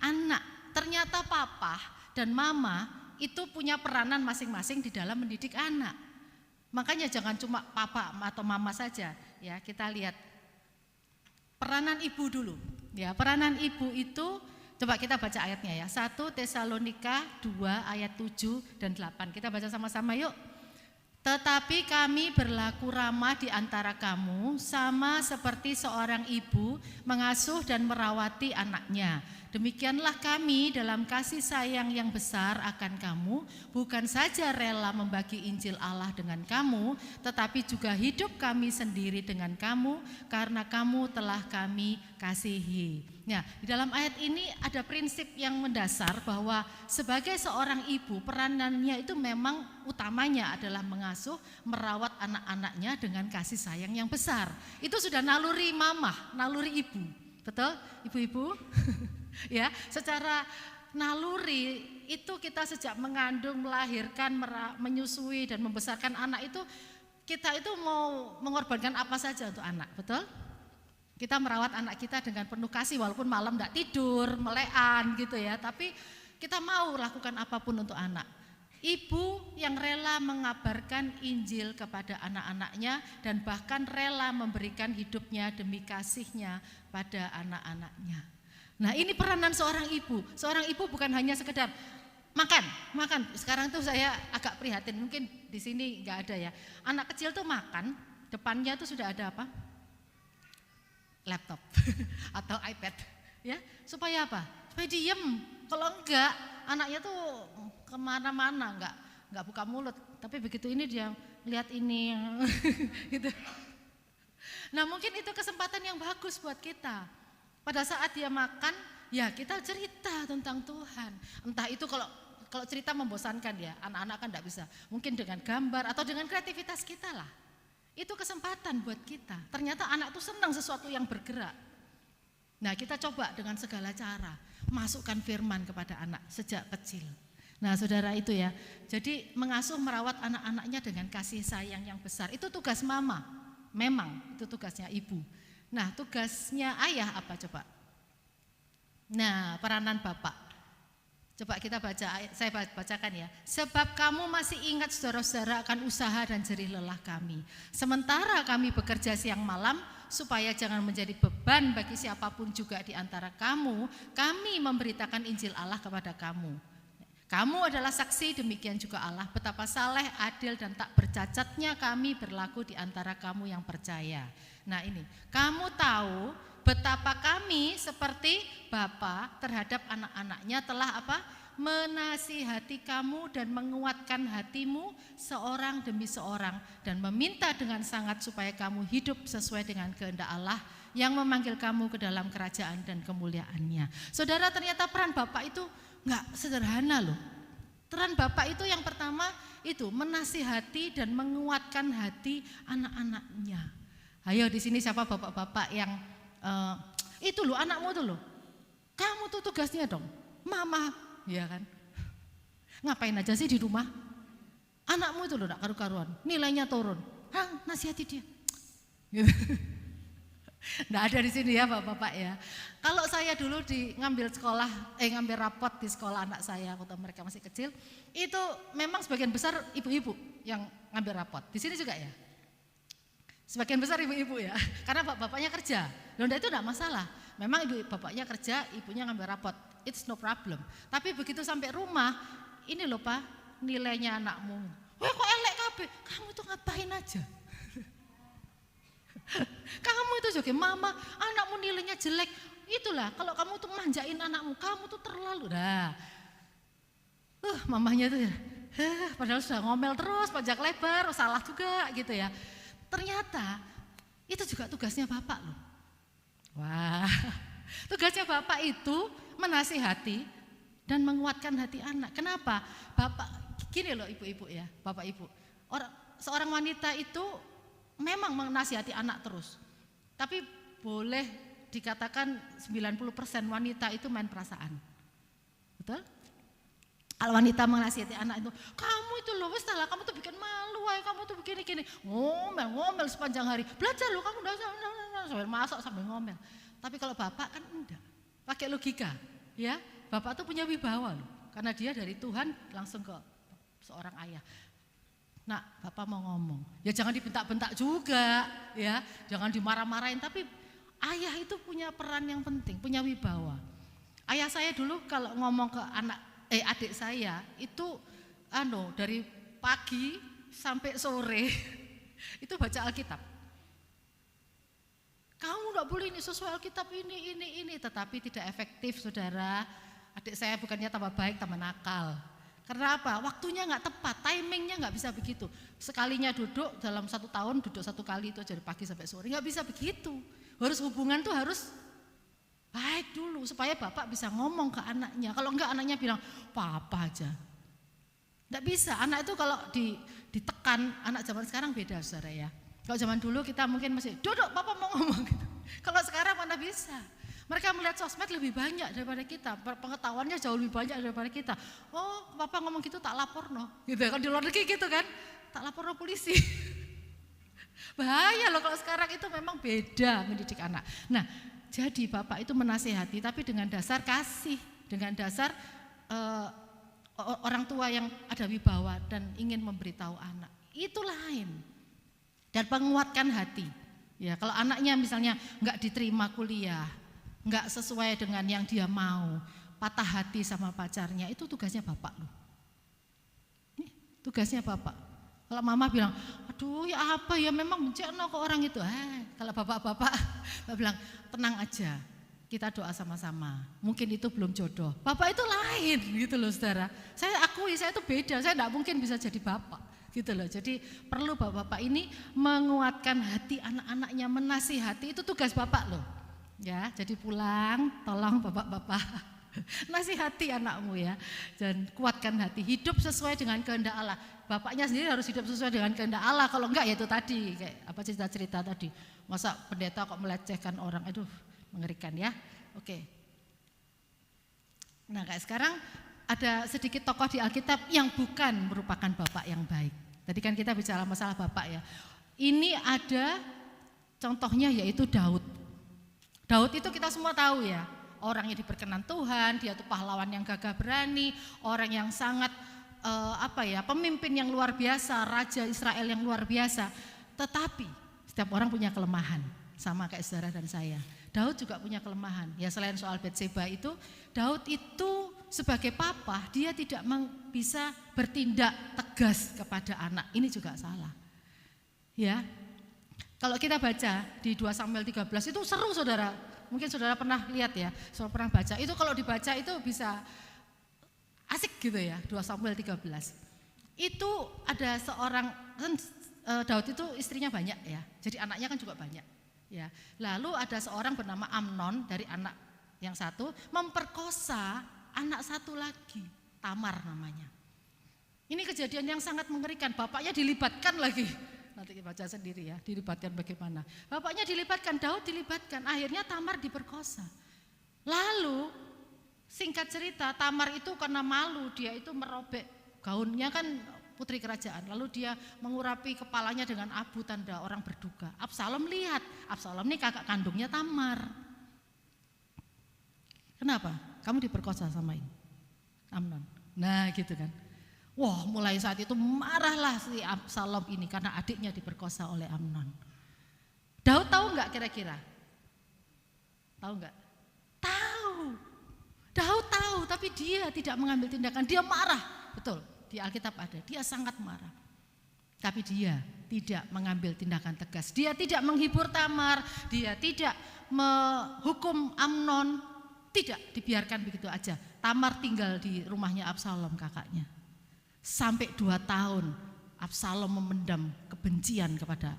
anak. Ternyata papa dan mama itu punya peranan masing-masing di dalam mendidik anak. Makanya jangan cuma papa atau mama saja, ya. Kita lihat peranan ibu dulu. Ya, peranan ibu itu coba kita baca ayatnya ya. 1 Tesalonika 2 ayat 7 dan 8. Kita baca sama-sama yuk. Tetapi kami berlaku ramah di antara kamu sama seperti seorang ibu mengasuh dan merawati anaknya. Demikianlah kami dalam kasih sayang yang besar akan kamu, bukan saja rela membagi Injil Allah dengan kamu, tetapi juga hidup kami sendiri dengan kamu karena kamu telah kami kasihi. Nah, di dalam ayat ini ada prinsip yang mendasar bahwa sebagai seorang ibu peranannya itu memang utamanya adalah mengasuh, merawat anak-anaknya dengan kasih sayang yang besar. Itu sudah naluri mamah, naluri ibu. Betul, ibu-ibu? Ya, secara naluri itu kita sejak mengandung, melahirkan, menyusui dan membesarkan anak itu kita itu mau mengorbankan apa saja untuk anak, betul? Kita merawat anak kita dengan penuh kasih walaupun malam enggak tidur, melean gitu ya, tapi kita mau lakukan apapun untuk anak. Ibu yang rela mengabarkan Injil kepada anak-anaknya dan bahkan rela memberikan hidupnya demi kasihnya pada anak-anaknya. Nah, ini peranan seorang ibu. Seorang ibu bukan hanya sekedar makan. Sekarang tuh saya agak prihatin, mungkin di sini enggak ada ya. Anak kecil tuh makan, depannya tuh sudah ada apa? Laptop atau iPad, ya. Supaya apa? Supaya diem. Kalau enggak, anaknya tuh kemana-mana, enggak buka mulut. Tapi begitu ini dia lihat ini, gitu. Nah, mungkin itu kesempatan yang bagus buat kita. Pada saat dia makan, ya kita cerita tentang Tuhan. Entah itu kalau cerita membosankan ya, anak-anak kan enggak bisa. Mungkin dengan gambar atau dengan kreativitas kita lah. Itu kesempatan buat kita. Ternyata anak itu senang sesuatu yang bergerak. Nah, kita coba dengan segala cara masukkan firman kepada anak sejak kecil. Nah, saudara itu ya. Jadi mengasuh merawat anak-anaknya dengan kasih sayang yang besar. Itu tugas mama. Memang itu tugasnya ibu. Nah, tugasnya ayah apa coba? Nah, peranan bapak. Coba kita baca, saya bacakan ya. Sebab kamu masih ingat saudara-saudara akan usaha dan jerih lelah kami. Sementara kami bekerja siang malam, supaya jangan menjadi beban bagi siapapun juga di antara kamu, kami memberitakan Injil Allah kepada kamu. Kamu adalah saksi, demikian juga Allah, betapa saleh, adil dan tak bercacatnya kami berlaku di antara kamu yang percaya. Nah ini, kamu tahu betapa kami seperti Bapa terhadap anak-anaknya telah apa? Menasihati kamu dan menguatkan hatimu seorang demi seorang dan meminta dengan sangat supaya kamu hidup sesuai dengan kehendak Allah yang memanggil kamu ke dalam kerajaan dan kemuliaannya. Saudara, ternyata peran Bapak itu enggak sederhana loh. Peran Bapak itu yang pertama itu menasihati dan menguatkan hati anak-anaknya. Ayo di sini siapa bapak-bapak yang itu loh anakmu tuh loh. Kamu tuh tugasnya dong, mama, ya kan? Ngapain aja sih di rumah? Anakmu itu loh enggak karu-karuan, nilainya turun. Nasihati dia. Gitu. Nggak ada di sini ya bapak-bapak ya. Kalau saya dulu ngambil rapot di sekolah anak saya waktu mereka masih kecil, itu memang sebagian besar ibu-ibu yang ngambil rapot. Di sini juga ya. Sebagian besar ibu-ibu ya, karena bapaknya kerja. Loh, itu enggak masalah. Memang bapaknya kerja, ibunya ngambil rapot. It's no problem. Tapi begitu sampai rumah, ini loh Pak, nilainya anakmu. Wah kok elek kabeh? Kamu tuh ngapain aja? Kamu itu juga mama, anakmu nilainya jelek. Itulah kalau kamu tuh manjain anakmu, kamu tuh terlalu dah. Mamahnya tuh ya, padahal sudah ngomel terus, panjang lebar, salah juga gitu ya. Ternyata itu juga tugasnya bapak loh. Wah, tugasnya bapak itu menasihati dan menguatkan hati anak. Kenapa? Bapak, gini loh ibu-ibu ya, bapak ibu. Seorang wanita itu memang menasihati anak terus. Tapi boleh dikatakan 90% wanita itu main perasaan. Betul? Kalau wanita menasihati anak itu, kamu itu loh, wes lah, kamu tuh bikin malu, kamu tuh begini-gini, ngomel sepanjang hari. Belajar loh, kamu udah sambil masak sambil ngomel. Tapi kalau bapak kan enggak, pakai logika, ya. Bapak tuh punya wibawa loh, karena dia dari Tuhan langsung ke seorang ayah. Nah, bapak mau ngomong, ya jangan dibentak-bentak juga, ya, jangan dimarah-marahin. Tapi ayah itu punya peran yang penting, punya wibawa. Ayah saya dulu kalau ngomong ke adik saya itu dari pagi sampai sore itu baca Alkitab. Kamu enggak boleh ini sesuai Alkitab ini, tetapi tidak efektif, saudara. Adik saya bukannya tambah baik, tambah nakal. Karena apa? Waktunya enggak tepat, timingnya enggak bisa begitu. Sekalinya duduk dalam 1 tahun duduk 1 kali itu dari pagi sampai sore, enggak bisa begitu. Hubungan tuh harus baik dulu supaya bapak bisa ngomong ke anaknya. Kalau enggak anaknya bilang papa aja. Enggak bisa. Anak itu kalau ditekan, anak zaman sekarang beda, saudara ya. Kalau zaman dulu kita mungkin masih duduk papa mau ngomong gitu. Kalau sekarang mana bisa. Mereka melihat sosmed lebih banyak daripada kita, pengetahuannya jauh lebih banyak daripada kita. Oh, papa ngomong gitu tak lapor no. Gitu kan di luar negeri gitu kan. Tak lapor no polisi. Bahaya loh kalau sekarang itu memang beda mendidik anak. Nah, jadi bapak itu menasihati tapi dengan dasar kasih, dengan dasar orang tua yang ada wibawa dan ingin memberitahu anak. Itu lain. Dan menguatkan hati. Ya, kalau anaknya misalnya enggak diterima kuliah, enggak sesuai dengan yang dia mau, patah hati sama pacarnya, itu tugasnya bapak loh. Ini tugasnya bapak. Kalau mama bilang, aduh ya apa ya memang bencana kok orang itu. Kalau bapak-bapak bilang, tenang aja, kita doa sama-sama. Mungkin itu belum jodoh. Bapak itu lain gitu loh saudara. Saya akui, saya itu beda, saya tidak mungkin bisa jadi bapak. Gitu loh. Jadi perlu bapak-bapak ini menguatkan hati anak-anaknya, menasihati, itu tugas bapak loh. Ya, jadi pulang, tolong bapak-bapak nasihati anakmu ya, dan kuatkan hati, hidup sesuai dengan kehendak Allah. Bapaknya sendiri harus hidup sesuai dengan kehendak Allah. Kalau enggak ya itu tadi, kayak apa cerita-cerita tadi. Masa pendeta kok melecehkan orang, aduh mengerikan ya. Oke. Nah kayak sekarang ada sedikit tokoh di Alkitab yang bukan merupakan bapak yang baik. Tadi kan kita bicara masalah bapak ya. Ini ada contohnya yaitu Daud. Daud itu kita semua tahu ya, orang yang diperkenan Tuhan, dia tuh pahlawan yang gagah berani, orang yang sangat pemimpin yang luar biasa, raja Israel yang luar biasa. Tetapi setiap orang punya kelemahan, sama kayak saudara dan saya. Daud juga punya kelemahan. Ya selain soal Batseba itu, Daud itu sebagai papa dia tidak bisa bertindak tegas kepada anak. Ini juga salah. Ya. Kalau kita baca di 2 Samuel 13 itu seru saudara. Mungkin saudara pernah lihat ya, saudara pernah baca. Itu kalau dibaca itu bisa asik gitu ya, 2 Samuel 13. Itu ada seorang, Daud itu istrinya banyak ya, jadi anaknya kan juga banyak. Ya. Lalu ada seorang bernama Amnon dari anak yang satu memperkosa anak satu lagi, Tamar namanya. Ini kejadian yang sangat mengerikan, bapaknya dilibatkan lagi. Nanti kita baca sendiri ya, dilibatkan bagaimana. Bapaknya dilibatkan, Daud dilibatkan, akhirnya Tamar diperkosa. Lalu singkat cerita, Tamar itu karena malu, dia itu merobek gaunnya kan putri kerajaan. Lalu dia mengurapi kepalanya dengan abu, tanda orang berduka. Absalom lihat, Absalom ini kakak kandungnya Tamar. Kenapa? Kamu diperkosa sama ini Amnon. Nah gitu kan. Wah mulai saat itu marahlah si Absalom ini karena adiknya diperkosa oleh Amnon. Daud tahu nggak kira-kira? Tahu nggak? Tahu. Daud tahu tapi dia tidak mengambil tindakan, dia marah. Betul, di Alkitab ada, dia sangat marah. Tapi dia tidak mengambil tindakan tegas. Dia tidak menghibur Tamar, dia tidak menghukum Amnon, tidak dibiarkan begitu aja. Tamar tinggal di rumahnya Absalom kakaknya. Sampai 2 tahun Absalom memendam kebencian kepada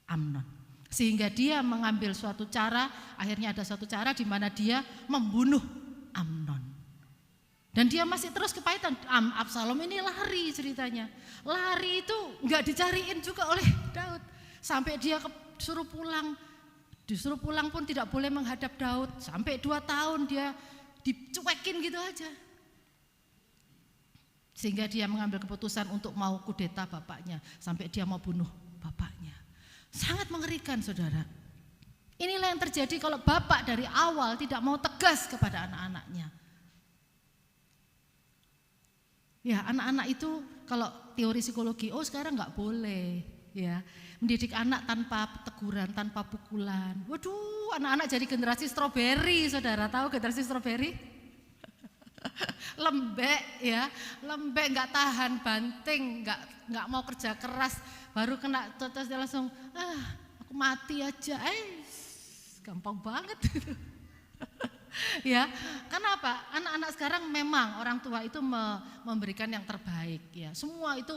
Amnon. Sehingga dia mengambil suatu cara, akhirnya ada suatu cara di mana dia membunuh Amnon. Dan dia masih terus kepahitan. Absalom ini lari ceritanya. Lari itu enggak dicariin juga oleh Daud. Sampai dia suruh pulang. Disuruh pulang pun tidak boleh menghadap Daud. Sampai 2 tahun dia dicuekin gitu aja. Sehingga dia mengambil keputusan untuk mau kudeta bapaknya. Sampai dia mau bunuh bapaknya. Sangat mengerikan, saudara. Inilah yang terjadi kalau bapak dari awal tidak mau tegas kepada anak-anaknya. Ya, anak-anak itu kalau teori psikologi, sekarang nggak boleh, ya, mendidik anak tanpa teguran, tanpa pukulan. Waduh, anak-anak jadi generasi stroberi, saudara tahu generasi stroberi? Lembek, ya, lembek, nggak tahan banting, nggak mau kerja keras, baru kena terus dia langsung, aku mati aja, gampang banget. Ya, kenapa? Anak-anak sekarang memang orang tua itu memberikan yang terbaik, ya. Semua itu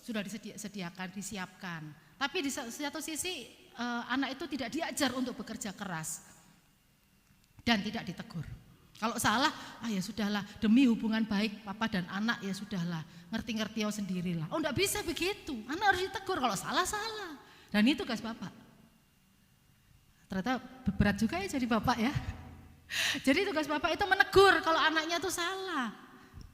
sudah disediakan, disiapkan. Tapi di satu sisi anak itu tidak diajar untuk bekerja keras dan tidak ditegur. Kalau salah, ya sudahlah, demi hubungan baik papa dan anak, ya sudahlah, ngerti-ngerti sendirilah. Enggak bisa begitu. Anak harus ditegur, kalau salah. Dan itu guys bapak. Ternyata berat juga ya jadi bapak ya. Jadi tugas bapak itu menegur kalau anaknya itu salah.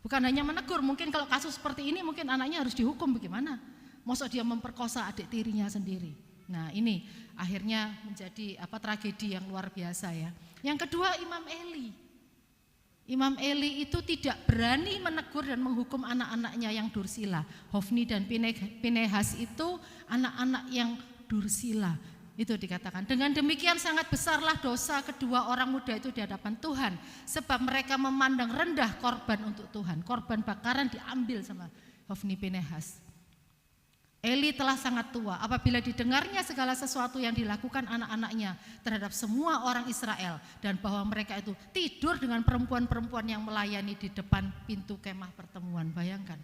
Bukan hanya menegur, mungkin kalau kasus seperti ini mungkin anaknya harus dihukum bagaimana? Masa dia memperkosa adik tirinya sendiri. Nah, ini akhirnya menjadi tragedi yang luar biasa ya. Yang kedua, Imam Eli. Imam Eli itu tidak berani menegur dan menghukum anak-anaknya yang dursila. Hofni dan Pinehas itu anak-anak yang dursila. Itu dikatakan, dengan demikian sangat besarlah dosa kedua orang muda itu di hadapan Tuhan. Sebab mereka memandang rendah korban untuk Tuhan. Korban bakaran diambil sama Hofni Pinehas. Eli telah sangat tua apabila didengarnya segala sesuatu yang dilakukan anak-anaknya terhadap semua orang Israel. Dan bahwa mereka itu tidur dengan perempuan-perempuan yang melayani di depan pintu kemah pertemuan. Bayangkan,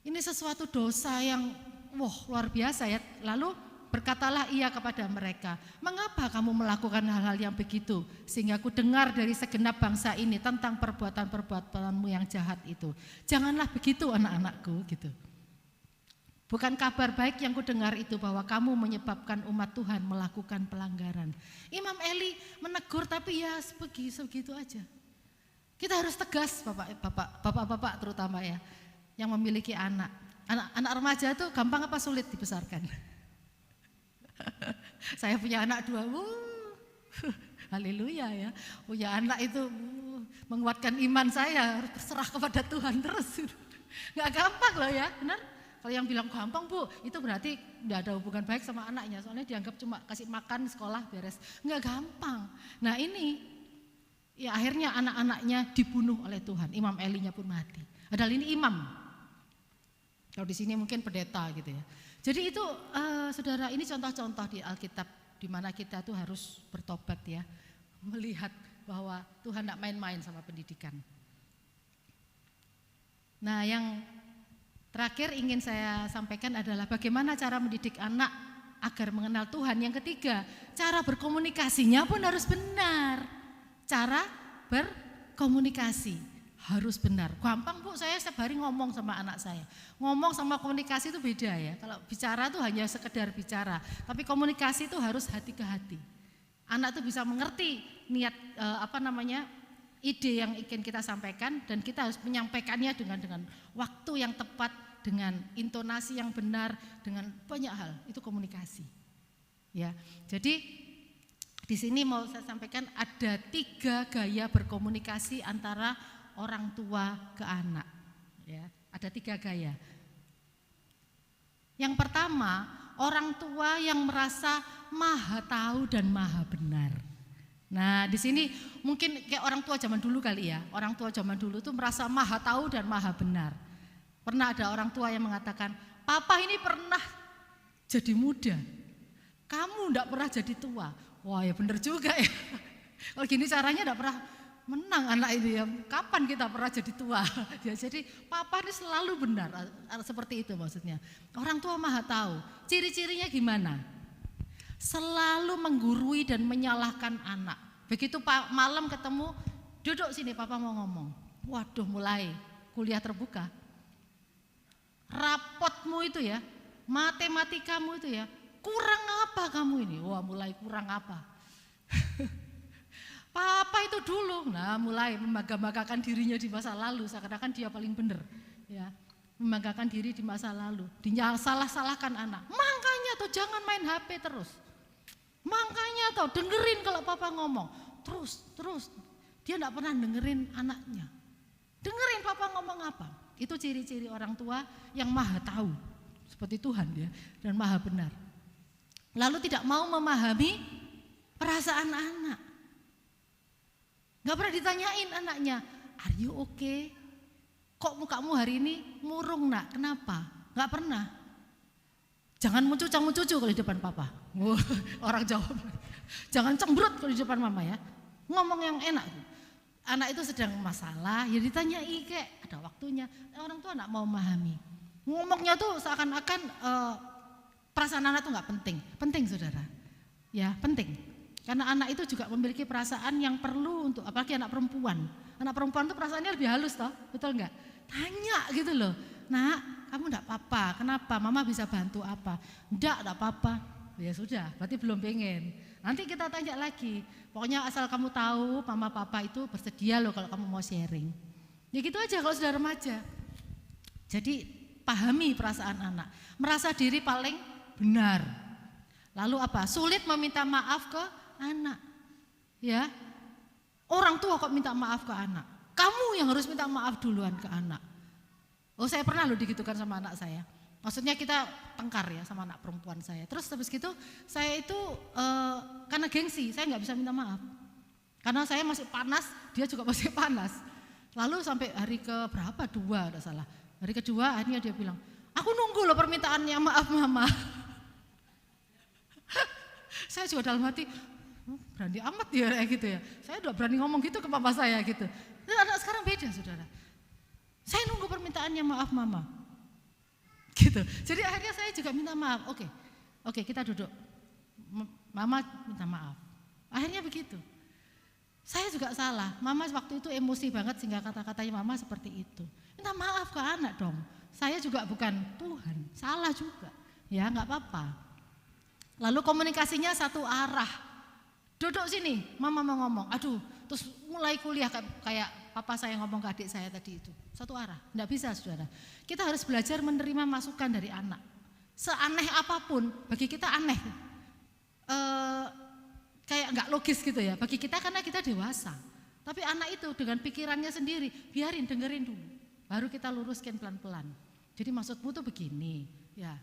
ini sesuatu dosa yang luar biasa ya. Lalu berkatalah ia kepada mereka, mengapa kamu melakukan hal-hal yang begitu? Sehingga aku dengar dari segenap bangsa ini tentang perbuatan-perbuatanmu yang jahat itu. Janganlah begitu anak-anakku gitu. Bukan kabar baik yang kudengar itu bahwa kamu menyebabkan umat Tuhan melakukan pelanggaran. Imam Eli menegur tapi ya sebegitu aja. Kita harus tegas bapak-bapak terutama ya, yang memiliki anak. Anak remaja itu gampang apa sulit dibesarkan? Saya punya anak 2, haleluya ya. Punya anak itu menguatkan iman saya, harus berserah kepada Tuhan terus. Nggak gampang loh ya, benar? Kalau yang bilang gampang Bu, itu berarti nggak ada hubungan baik sama anaknya. Soalnya dianggap cuma kasih makan, sekolah, beres. Nggak gampang. Nah ini, ya akhirnya anak-anaknya dibunuh oleh Tuhan. Imam Elinya pun mati. Padahal ini imam. Kalau di sini mungkin pendeta gitu ya. Jadi itu saudara, ini contoh-contoh di Alkitab di mana kita tuh harus bertobat ya, melihat bahwa Tuhan tidak main-main sama pendidikan. Nah, yang terakhir ingin saya sampaikan adalah bagaimana cara mendidik anak agar mengenal Tuhan. Yang ketiga, cara berkomunikasinya pun harus benar. Cara berkomunikasi harus benar. Gampang Bu, saya setiap hari ngomong sama anak saya. Ngomong sama komunikasi itu beda ya. Kalau bicara itu hanya sekedar bicara, tapi komunikasi itu harus hati ke hati. Anak itu bisa mengerti niat ide yang ingin kita sampaikan, dan kita harus menyampaikannya dengan waktu yang tepat, dengan intonasi yang benar, dengan banyak hal. Itu komunikasi. Ya. Jadi di sini mau saya sampaikan ada 3 gaya berkomunikasi antara orang tua ke anak, ya, ada 3 gaya. Yang pertama, orang tua yang merasa maha tahu dan maha benar. Nah, di sini mungkin kayak orang tua zaman dulu kali ya. Orang tua zaman dulu tuh merasa maha tahu dan maha benar. Pernah ada orang tua yang mengatakan, "Papa ini pernah jadi muda, kamu enggak pernah jadi tua." Wah, ya benar juga ya. Kalau gini caranya enggak pernah menang anak ini ya. Kapan kita pernah jadi tua? Ya, jadi papa ini selalu benar, seperti itu maksudnya. Orang tua maha tahu. Ciri-cirinya gimana? Selalu menggurui dan menyalahkan anak. Begitu malam ketemu, duduk sini papa mau ngomong. Waduh, mulai kuliah terbuka. Rapotmu itu ya, matematikamu itu ya, kurang apa kamu ini? Wah, mulai kurang apa? itu dulu. Nah, mulai membanggakan dirinya di masa lalu, seakan-akan dia paling benar. Ya, membanggakan diri di masa lalu, salah-salahkan anak. Makanya tuh jangan main HP terus. Makanya tuh dengerin kalau papa ngomong. Terus. Dia enggak pernah dengerin anaknya. Dengerin papa ngomong apa. Itu ciri-ciri orang tua yang maha tahu. Seperti Tuhan ya, dan maha benar. Lalu tidak mau memahami perasaan anak. Enggak pernah ditanyain anaknya, "Are you okay? Kok mukamu hari ini murung, Nak? Kenapa?" Enggak pernah. Jangan muncul-muncul kalau di depan papa. Orang Jawa. Jangan cemberut kalau di depan mama ya. Ngomong yang enak. Anak itu sedang masalah, ya ditanyai kek, ada waktunya. Orang tua enggak mau memahami. Ngomongnya tuh seakan-akan perasaan anak tuh enggak penting. Penting saudara. Ya penting. Karena anak itu juga memiliki perasaan yang perlu untuk, apalagi anak perempuan. Anak perempuan tuh perasaannya lebih halus toh, betul enggak? Tanya gitu loh. "Nak, kamu enggak apa-apa, kenapa? Mama bisa bantu apa?" Enggak apa-apa. Ya sudah, berarti belum pengen. Nanti kita tanya lagi. Pokoknya asal kamu tahu mama papa itu bersedia loh kalau kamu mau sharing. Ya gitu aja kalau sudah remaja. Jadi pahami perasaan anak. Merasa diri paling benar. Lalu apa? Sulit meminta maaf ke anak. Ya. Orang tua kok minta maaf ke anak. Kamu yang harus minta maaf duluan ke anak. Oh, saya pernah loh digitukan sama anak saya. Maksudnya kita tengkar ya sama anak perempuan saya. Terus habis gitu saya itu karena gengsi, saya nggak bisa minta maaf. Karena saya masih panas, dia juga masih panas. Lalu sampai hari ke berapa? 2 enggak salah. Hari kedua akhirnya dia bilang, "Aku nunggu loh permintaannya maaf mama." Saya juga dalam hati, berani amat dia kayak gitu ya. Saya udah berani ngomong gitu ke papa saya gitu. Anak sekarang beda saudara. Saya nunggu permintaannya maaf mama. Gitu. Jadi akhirnya saya juga minta maaf. Oke, kita duduk. Mama minta maaf. Akhirnya begitu. Saya juga salah. Mama waktu itu emosi banget sehingga kata-katanya mama seperti itu. Minta maaf ke anak dong. Saya juga bukan Tuhan, salah juga. Ya, enggak apa-apa. Lalu komunikasinya satu arah. Duduk sini, mama mau ngomong. Aduh, terus mulai kuliah kayak papa saya ngomong ke adik saya tadi itu. Satu arah, enggak bisa saudara. Kita harus belajar menerima masukan dari anak. Seaneh apapun, bagi kita aneh. Kayak enggak logis gitu ya, bagi kita karena kita dewasa. Tapi anak itu dengan pikirannya sendiri, biarin dengerin dulu. Baru kita luruskan pelan-pelan. Jadi maksudmu tuh begini, ya.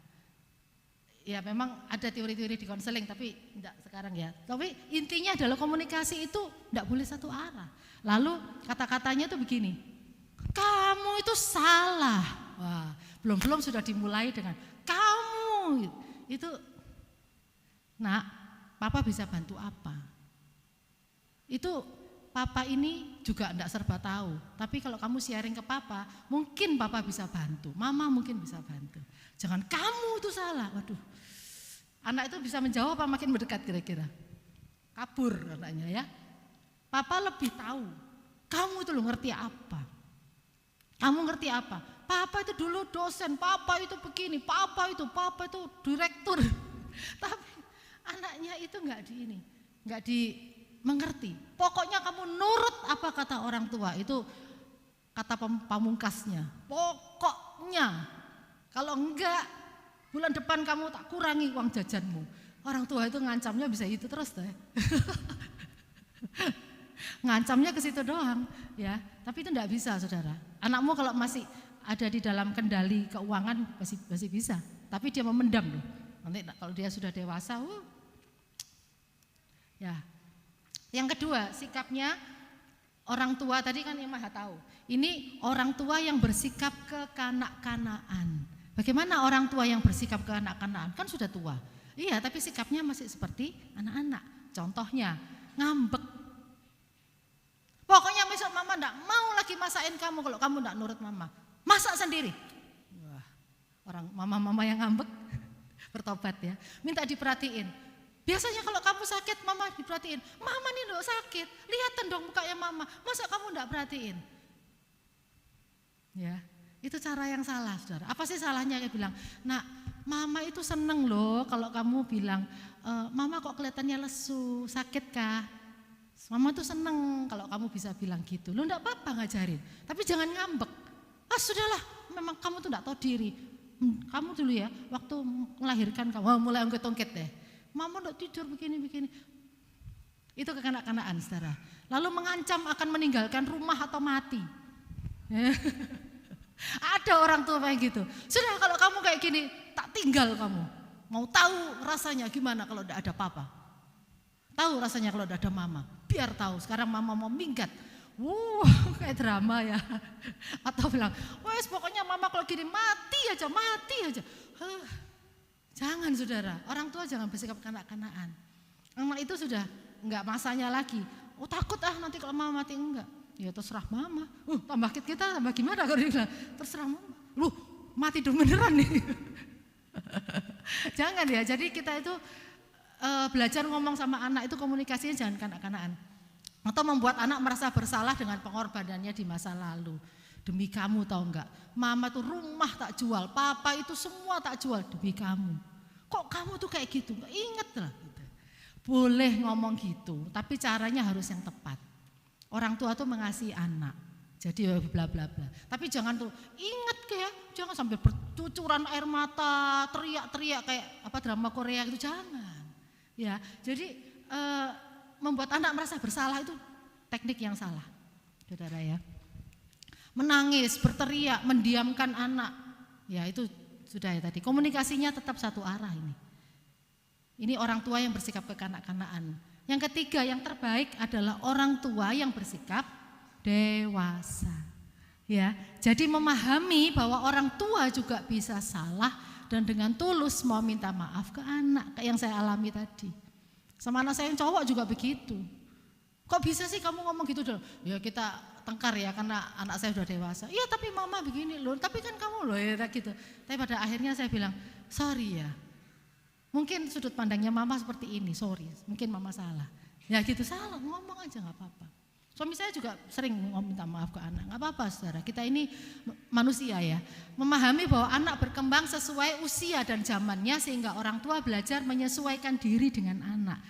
Ya memang ada teori-teori di konseling tapi enggak sekarang ya. Tapi intinya adalah komunikasi itu enggak boleh satu arah. Lalu kata-katanya tuh begini, "Kamu itu salah." Wah, belum sudah dimulai dengan kamu itu. Nak, papa bisa bantu apa? Itu papa ini juga enggak serba tahu. Tapi kalau kamu sharing ke papa, mungkin papa bisa bantu. Mama mungkin bisa bantu. Jangan kamu itu salah. Waduh. Anak itu bisa menjawab apa makin mendekat kira-kira? Kabur katanya ya. Papa lebih tahu. Kamu itu lo ngerti apa? Kamu ngerti apa? Papa itu dulu dosen, papa itu begini, papa itu direktur. Tapi anaknya itu enggak dimengerti. Pokoknya kamu nurut apa kata orang tua, itu kata pamungkasnya. Pokoknya kalau enggak bulan depan kamu tak kurangi uang jajanmu. Orang tua itu ngancamnya bisa itu terus deh. Ngancamnya ke situ doang ya. Tapi itu enggak bisa saudara. Anakmu kalau masih ada di dalam kendali keuangan masih bisa. Tapi dia memendam loh. Nanti kalau dia sudah dewasa, ya. Yang kedua, sikapnya orang tua tadi kan yang maha tahu. Ini orang tua yang bersikap kekanak-kanaan. Bagaimana orang tua yang bersikap kekanak-kanaan? Kan sudah tua. Iya, tapi sikapnya masih seperti anak-anak. Contohnya, ngambek. Pokoknya besok mama enggak mau lagi masakin kamu kalau kamu enggak nurut mama. Masak sendiri. Wah, orang mama-mama yang ngambek bertobat ya. Minta diperhatiin. Biasanya kalau kamu sakit mama diperhatiin. Mama nih loh sakit. Lihatan dong mukanya mama. Masa kamu enggak perhatiin? Ya. Itu cara yang salah, saudara. Apa sih salahnya? Dia bilang, "Nak, mama itu seneng loh kalau kamu bilang, mama kok kelihatannya lesu, sakit kah?" Mama tuh seneng kalau kamu bisa bilang gitu. Lu enggak apa-apa ngajarin, tapi jangan ngambek. Ah sudahlah, memang kamu tuh enggak tahu diri. Kamu dulu ya, waktu melahirkan kamu mulai ongket-ongket deh. Mama enggak tidur begini-begini. Itu kekanak-kanakan, saudara. Lalu mengancam akan meninggalkan rumah atau mati. Ada orang tua kayak gitu. Sudah kalau kamu kayak gini, tak tinggal kamu. Mau tahu rasanya gimana kalau enggak ada papa? Tahu rasanya kalau enggak ada mama? Biar tahu, sekarang mama mau minggat. Kayak drama ya. Atau bilang, wes pokoknya mama kalau gini mati aja. Jangan saudara, orang tua jangan bersikap kanak-kanakan. Anak itu sudah enggak masanya lagi. Oh takut nanti kalau mama mati, enggak. Ya terserah mama. Tambah kita tambah gimana kalau dia bilang, terserah mama. Mati dong beneran nih. Jangan ya, jadi kita itu belajar ngomong sama anak itu komunikasinya jangan kanak-kanakan. Atau membuat anak merasa bersalah dengan pengorbanannya di masa lalu. Demi kamu tahu enggak, mama tuh rumah tak jual, papa itu semua tak jual demi kamu. Kok kamu tuh kayak gitu? Ingat lah. Gitu. Boleh ngomong gitu, tapi caranya harus yang tepat. Orang tua tuh mengasihi anak, jadi bla bla bla. Tapi jangan tuh ingat kayak, jangan sampai bercucuran air mata, teriak-teriak kayak apa drama Korea itu jangan. Ya, jadi membuat anak merasa bersalah itu teknik yang salah, saudara ya. Menangis, berteriak, mendiamkan anak, ya itu sudah ya tadi. Komunikasinya tetap satu arah ini. Ini orang tua yang bersikap kekanak-kanakan. Yang ketiga, yang terbaik adalah orang tua yang bersikap dewasa. Ya, jadi memahami bahwa orang tua juga bisa salah dan dengan tulus mau minta maaf ke anak, kayak yang saya alami tadi. Sama anak saya yang cowok juga begitu. Kok bisa sih kamu ngomong gitu dong? Ya kita tengkar ya karena anak saya sudah dewasa. Iya tapi mama begini loh, tapi kan kamu loh ya gitu. Tapi pada akhirnya saya bilang, sorry ya. Mungkin sudut pandangnya mama seperti ini, sorry. Mungkin mama salah. Ya gitu salah, ngomong aja gak apa-apa. Suami saya juga sering minta maaf ke anak. Gak apa-apa saudara, kita ini manusia ya. Memahami bahwa anak berkembang sesuai usia dan zamannya sehingga orang tua belajar menyesuaikan diri dengan anak.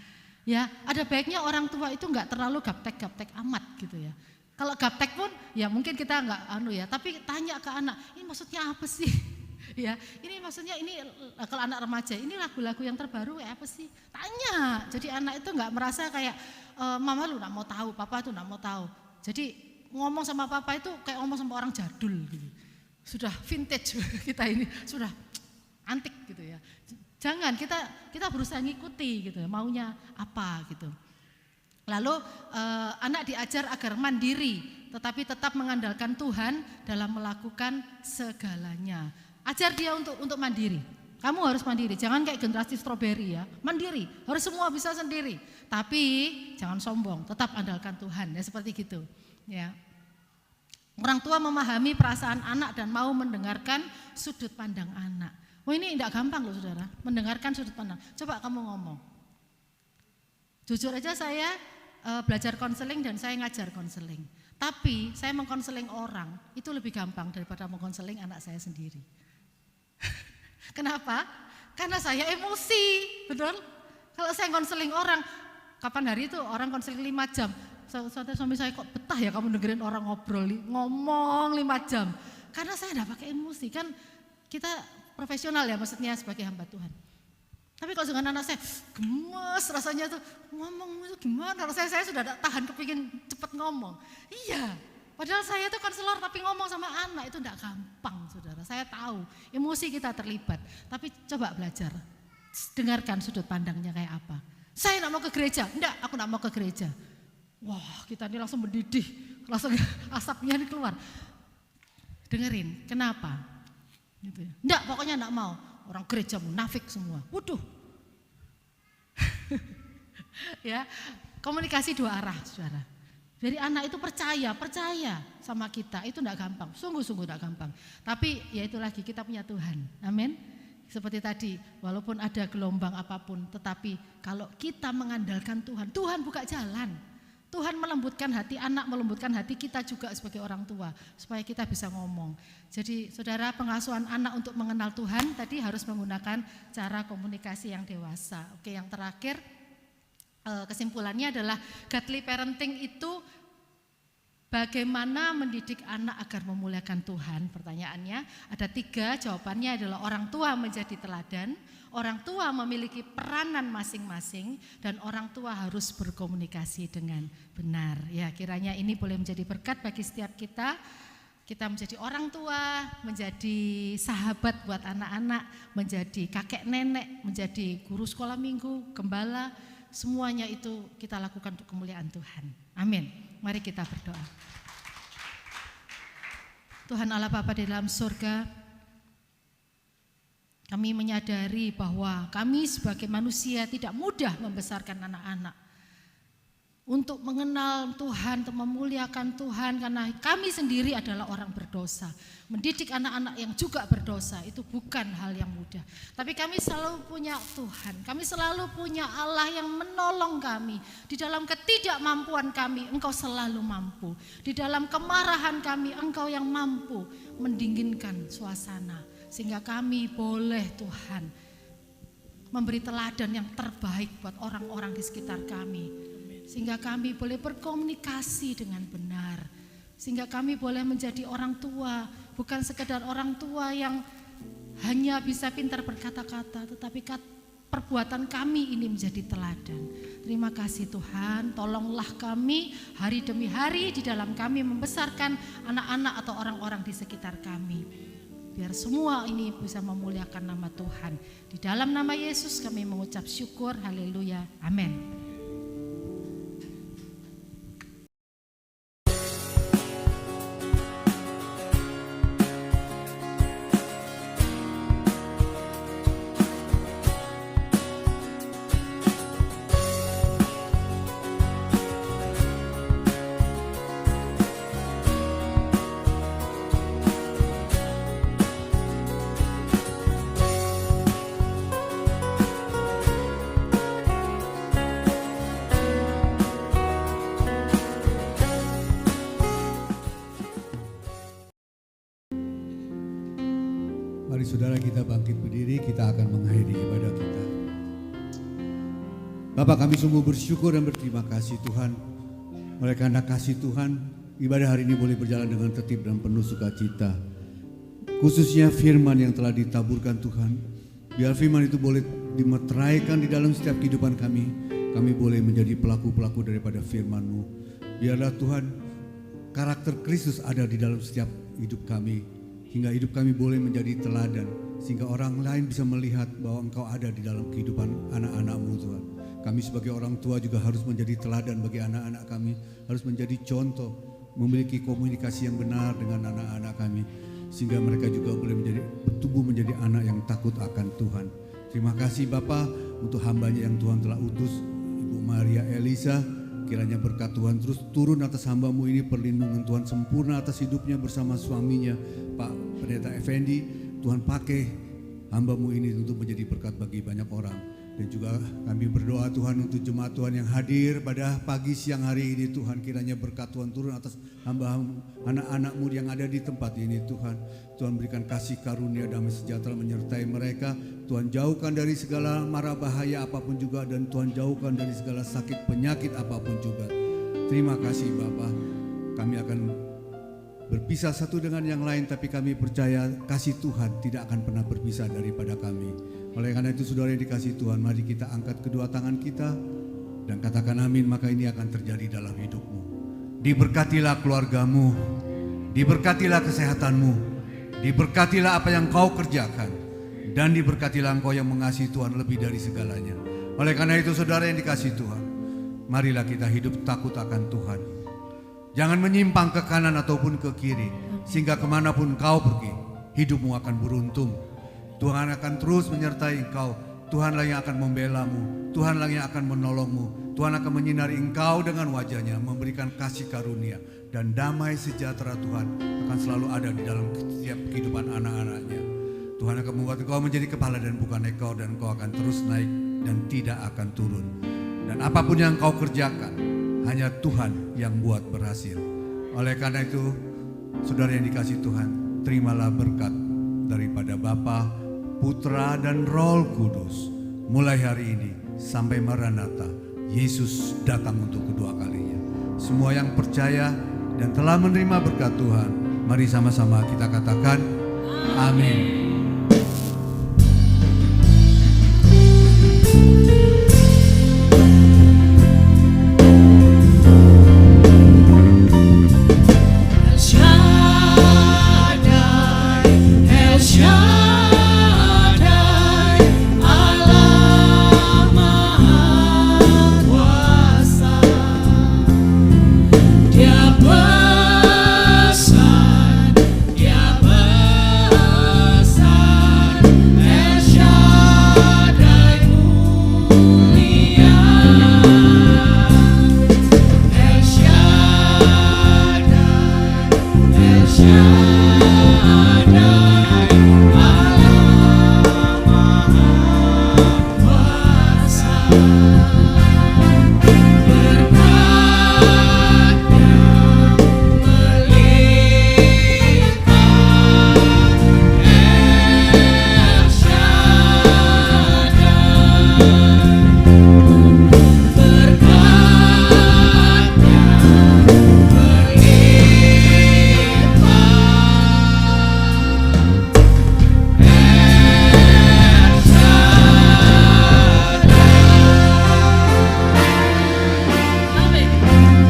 Ya, ada baiknya orang tua itu gak terlalu gaptek-gaptek amat gitu ya. Kalau gaptek pun ya mungkin kita gak ya, tapi tanya ke anak, ini maksudnya apa sih? Ya, ini maksudnya ini kalau anak remaja, ini lagu-lagu yang terbaru kayak apa sih? Tanya. Jadi anak itu nggak merasa kayak mama lu nggak mau tahu, papa tuh nggak mau tahu. Jadi ngomong sama papa itu kayak ngomong sama orang jadul gitu. Sudah vintage kita ini, sudah antik gitu ya. Jangan kita berusaha ngikuti gitu ya, maunya apa gitu. Lalu anak diajar agar mandiri, tetapi tetap mengandalkan Tuhan dalam melakukan segalanya. Ajar dia untuk mandiri. Kamu harus mandiri, jangan kayak generasi stroberi ya. Mandiri, harus semua bisa sendiri. Tapi jangan sombong, tetap andalkan Tuhan ya seperti gitu. Ya. Orang tua memahami perasaan anak dan mau mendengarkan sudut pandang anak. Ini tidak gampang loh saudara, mendengarkan sudut pandang. Coba kamu ngomong. Jujur aja saya belajar konseling dan saya ngajar konseling. Tapi saya mengkonseling orang itu lebih gampang daripada mengkonseling anak saya sendiri. Kenapa? Karena saya emosi, betul? Kalau saya konseling orang, kapan hari itu orang konseling 5 jam. Suami saya kok betah ya kamu dengerin orang ngobrol, ngomong 5 jam. Karena saya enggak pakai emosi, kan kita profesional ya maksudnya sebagai hamba Tuhan. Tapi kalau dengan anak saya gemes rasanya tuh ngomong itu gimana? Rasanya saya sudah tahan kepingin cepat ngomong. Iya. Padahal saya itu konselor tapi ngomong sama anak itu enggak gampang saudara. Saya tahu emosi kita terlibat. Tapi coba belajar. Dengarkan sudut pandangnya kayak apa. Saya enggak mau ke gereja. Enggak, aku enggak mau ke gereja. Wah kita ini langsung mendidih. Langsung asapnya ini keluar. Dengerin, kenapa? Gitu ya. Enggak, pokoknya enggak mau. Orang gereja munafik semua. Waduh. Ya, komunikasi dua arah saudara. Jadi anak itu percaya sama kita, itu enggak gampang, sungguh-sungguh enggak gampang. Tapi ya itu lagi kita punya Tuhan, amin. Seperti tadi, walaupun ada gelombang apapun, tetapi kalau kita mengandalkan Tuhan, Tuhan buka jalan. Tuhan melembutkan hati anak, melembutkan hati kita juga sebagai orang tua, supaya kita bisa ngomong. Jadi saudara, pengasuhan anak untuk mengenal Tuhan tadi harus menggunakan cara komunikasi yang dewasa. Oke, yang terakhir, kesimpulannya adalah godly parenting itu bagaimana mendidik anak agar memuliakan Tuhan. Pertanyaannya ada 3, jawabannya adalah orang tua menjadi teladan, orang tua memiliki peranan masing-masing, dan orang tua harus berkomunikasi dengan benar. Ya, kiranya ini boleh menjadi berkat bagi setiap kita. Kita menjadi orang tua, menjadi sahabat buat anak-anak, menjadi kakek nenek, menjadi guru sekolah minggu, gembala, semuanya itu kita lakukan untuk kemuliaan Tuhan. Amin. Mari kita berdoa. Tuhan Allah Bapa di dalam surga, kami menyadari bahwa kami sebagai manusia tidak mudah membesarkan anak-anak untuk mengenal Tuhan, untuk memuliakan Tuhan, karena kami sendiri adalah orang berdosa. Mendidik anak-anak yang juga berdosa itu bukan hal yang mudah. Tapi kami selalu punya Tuhan, kami selalu punya Allah yang menolong kami. Di dalam ketidakmampuan kami, Engkau selalu mampu. Di dalam kemarahan kami, Engkau yang mampu mendinginkan suasana. Sehingga kami boleh Tuhan memberi teladan yang terbaik buat orang-orang di sekitar kami. Sehingga kami boleh berkomunikasi dengan benar. Sehingga kami boleh menjadi orang tua, bukan sekedar orang tua yang hanya bisa pintar berkata-kata, tetapi perbuatan kami ini menjadi teladan. Terima kasih Tuhan, tolonglah kami hari demi hari di dalam kami membesarkan anak-anak atau orang-orang di sekitar kami. Biar semua ini bisa memuliakan nama Tuhan. Di dalam nama Yesus kami mengucap syukur, haleluya, amin. Mari saudara kita bangkit berdiri, kita akan mengakhiri ibadah kita. Bapak, kami sungguh bersyukur dan berterima kasih Tuhan. Oleh karena kasih Tuhan, ibadah hari ini boleh berjalan dengan tertib dan penuh sukacita. Khususnya firman yang telah ditaburkan Tuhan. Biar firman itu boleh dimeteraikan di dalam setiap kehidupan kami. Kami boleh menjadi pelaku-pelaku daripada firman-Mu. Biarlah Tuhan, karakter Kristus ada di dalam setiap hidup kami. Hingga hidup kami boleh menjadi teladan, sehingga orang lain bisa melihat bahwa Engkau ada di dalam kehidupan anak-anak-Mu Tuhan. Kami sebagai orang tua juga harus menjadi teladan bagi anak-anak kami, harus menjadi contoh, memiliki komunikasi yang benar dengan anak-anak kami, sehingga mereka juga boleh bertumbuh menjadi anak yang takut akan Tuhan. Terima kasih Bapa untuk hamba-Nya yang Tuhan telah utus, Ibu Maria Elisa. Kiranya berkat Tuhan terus turun atas hamba-Mu ini, perlindungan Tuhan sempurna atas hidupnya bersama suaminya Pak Pendeta Effendi. Tuhan pakai hamba-Mu ini untuk menjadi berkat bagi banyak orang. Dan juga kami berdoa Tuhan untuk jemaat Tuhan yang hadir pada pagi siang hari ini Tuhan. Kiranya berkat Tuhan turun atas hamba-Mu, anak-anak-Mu yang ada di tempat ini Tuhan. Tuhan berikan kasih karunia damai sejahtera menyertai mereka. Tuhan jauhkan dari segala mara bahaya apapun juga, dan Tuhan jauhkan dari segala sakit penyakit apapun juga. Terima kasih Bapa. Kami akan berpisah satu dengan yang lain, tapi kami percaya kasih Tuhan tidak akan pernah berpisah daripada kami. Oleh karena itu saudara yang dikasihi Tuhan, mari kita angkat kedua tangan kita dan katakan amin, maka ini akan terjadi dalam hidupmu. Diberkatilah keluargamu, diberkatilah kesehatanmu, diberkatilah apa yang kau kerjakan, dan diberkatilah engkau yang mengasihi Tuhan lebih dari segalanya. Oleh karena itu saudara yang dikasihi Tuhan, marilah kita hidup takut akan Tuhan. Jangan menyimpang ke kanan ataupun ke kiri, sehingga kemanapun kau pergi, hidupmu akan beruntung. Tuhan akan terus menyertai engkau. Tuhanlah yang akan membela-Mu, Tuhanlah yang akan menolong-Mu. Tuhan akan menyinari engkau dengan wajah-Nya, memberikan kasih karunia, dan damai sejahtera Tuhan akan selalu ada di dalam setiap kehidupan anak-anak-Nya. Tuhan akan membuat engkau menjadi kepala dan bukan ekor, dan engkau akan terus naik dan tidak akan turun. Dan apapun yang engkau kerjakan, hanya Tuhan yang buat berhasil. Oleh karena itu, saudara yang dikasihi Tuhan, terimalah berkat daripada Bapa, Putra dan Roh Kudus mulai hari ini sampai Maranatha, Yesus datang untuk kedua kalinya. Semua yang percaya dan telah menerima berkat Tuhan, mari sama-sama kita katakan amin.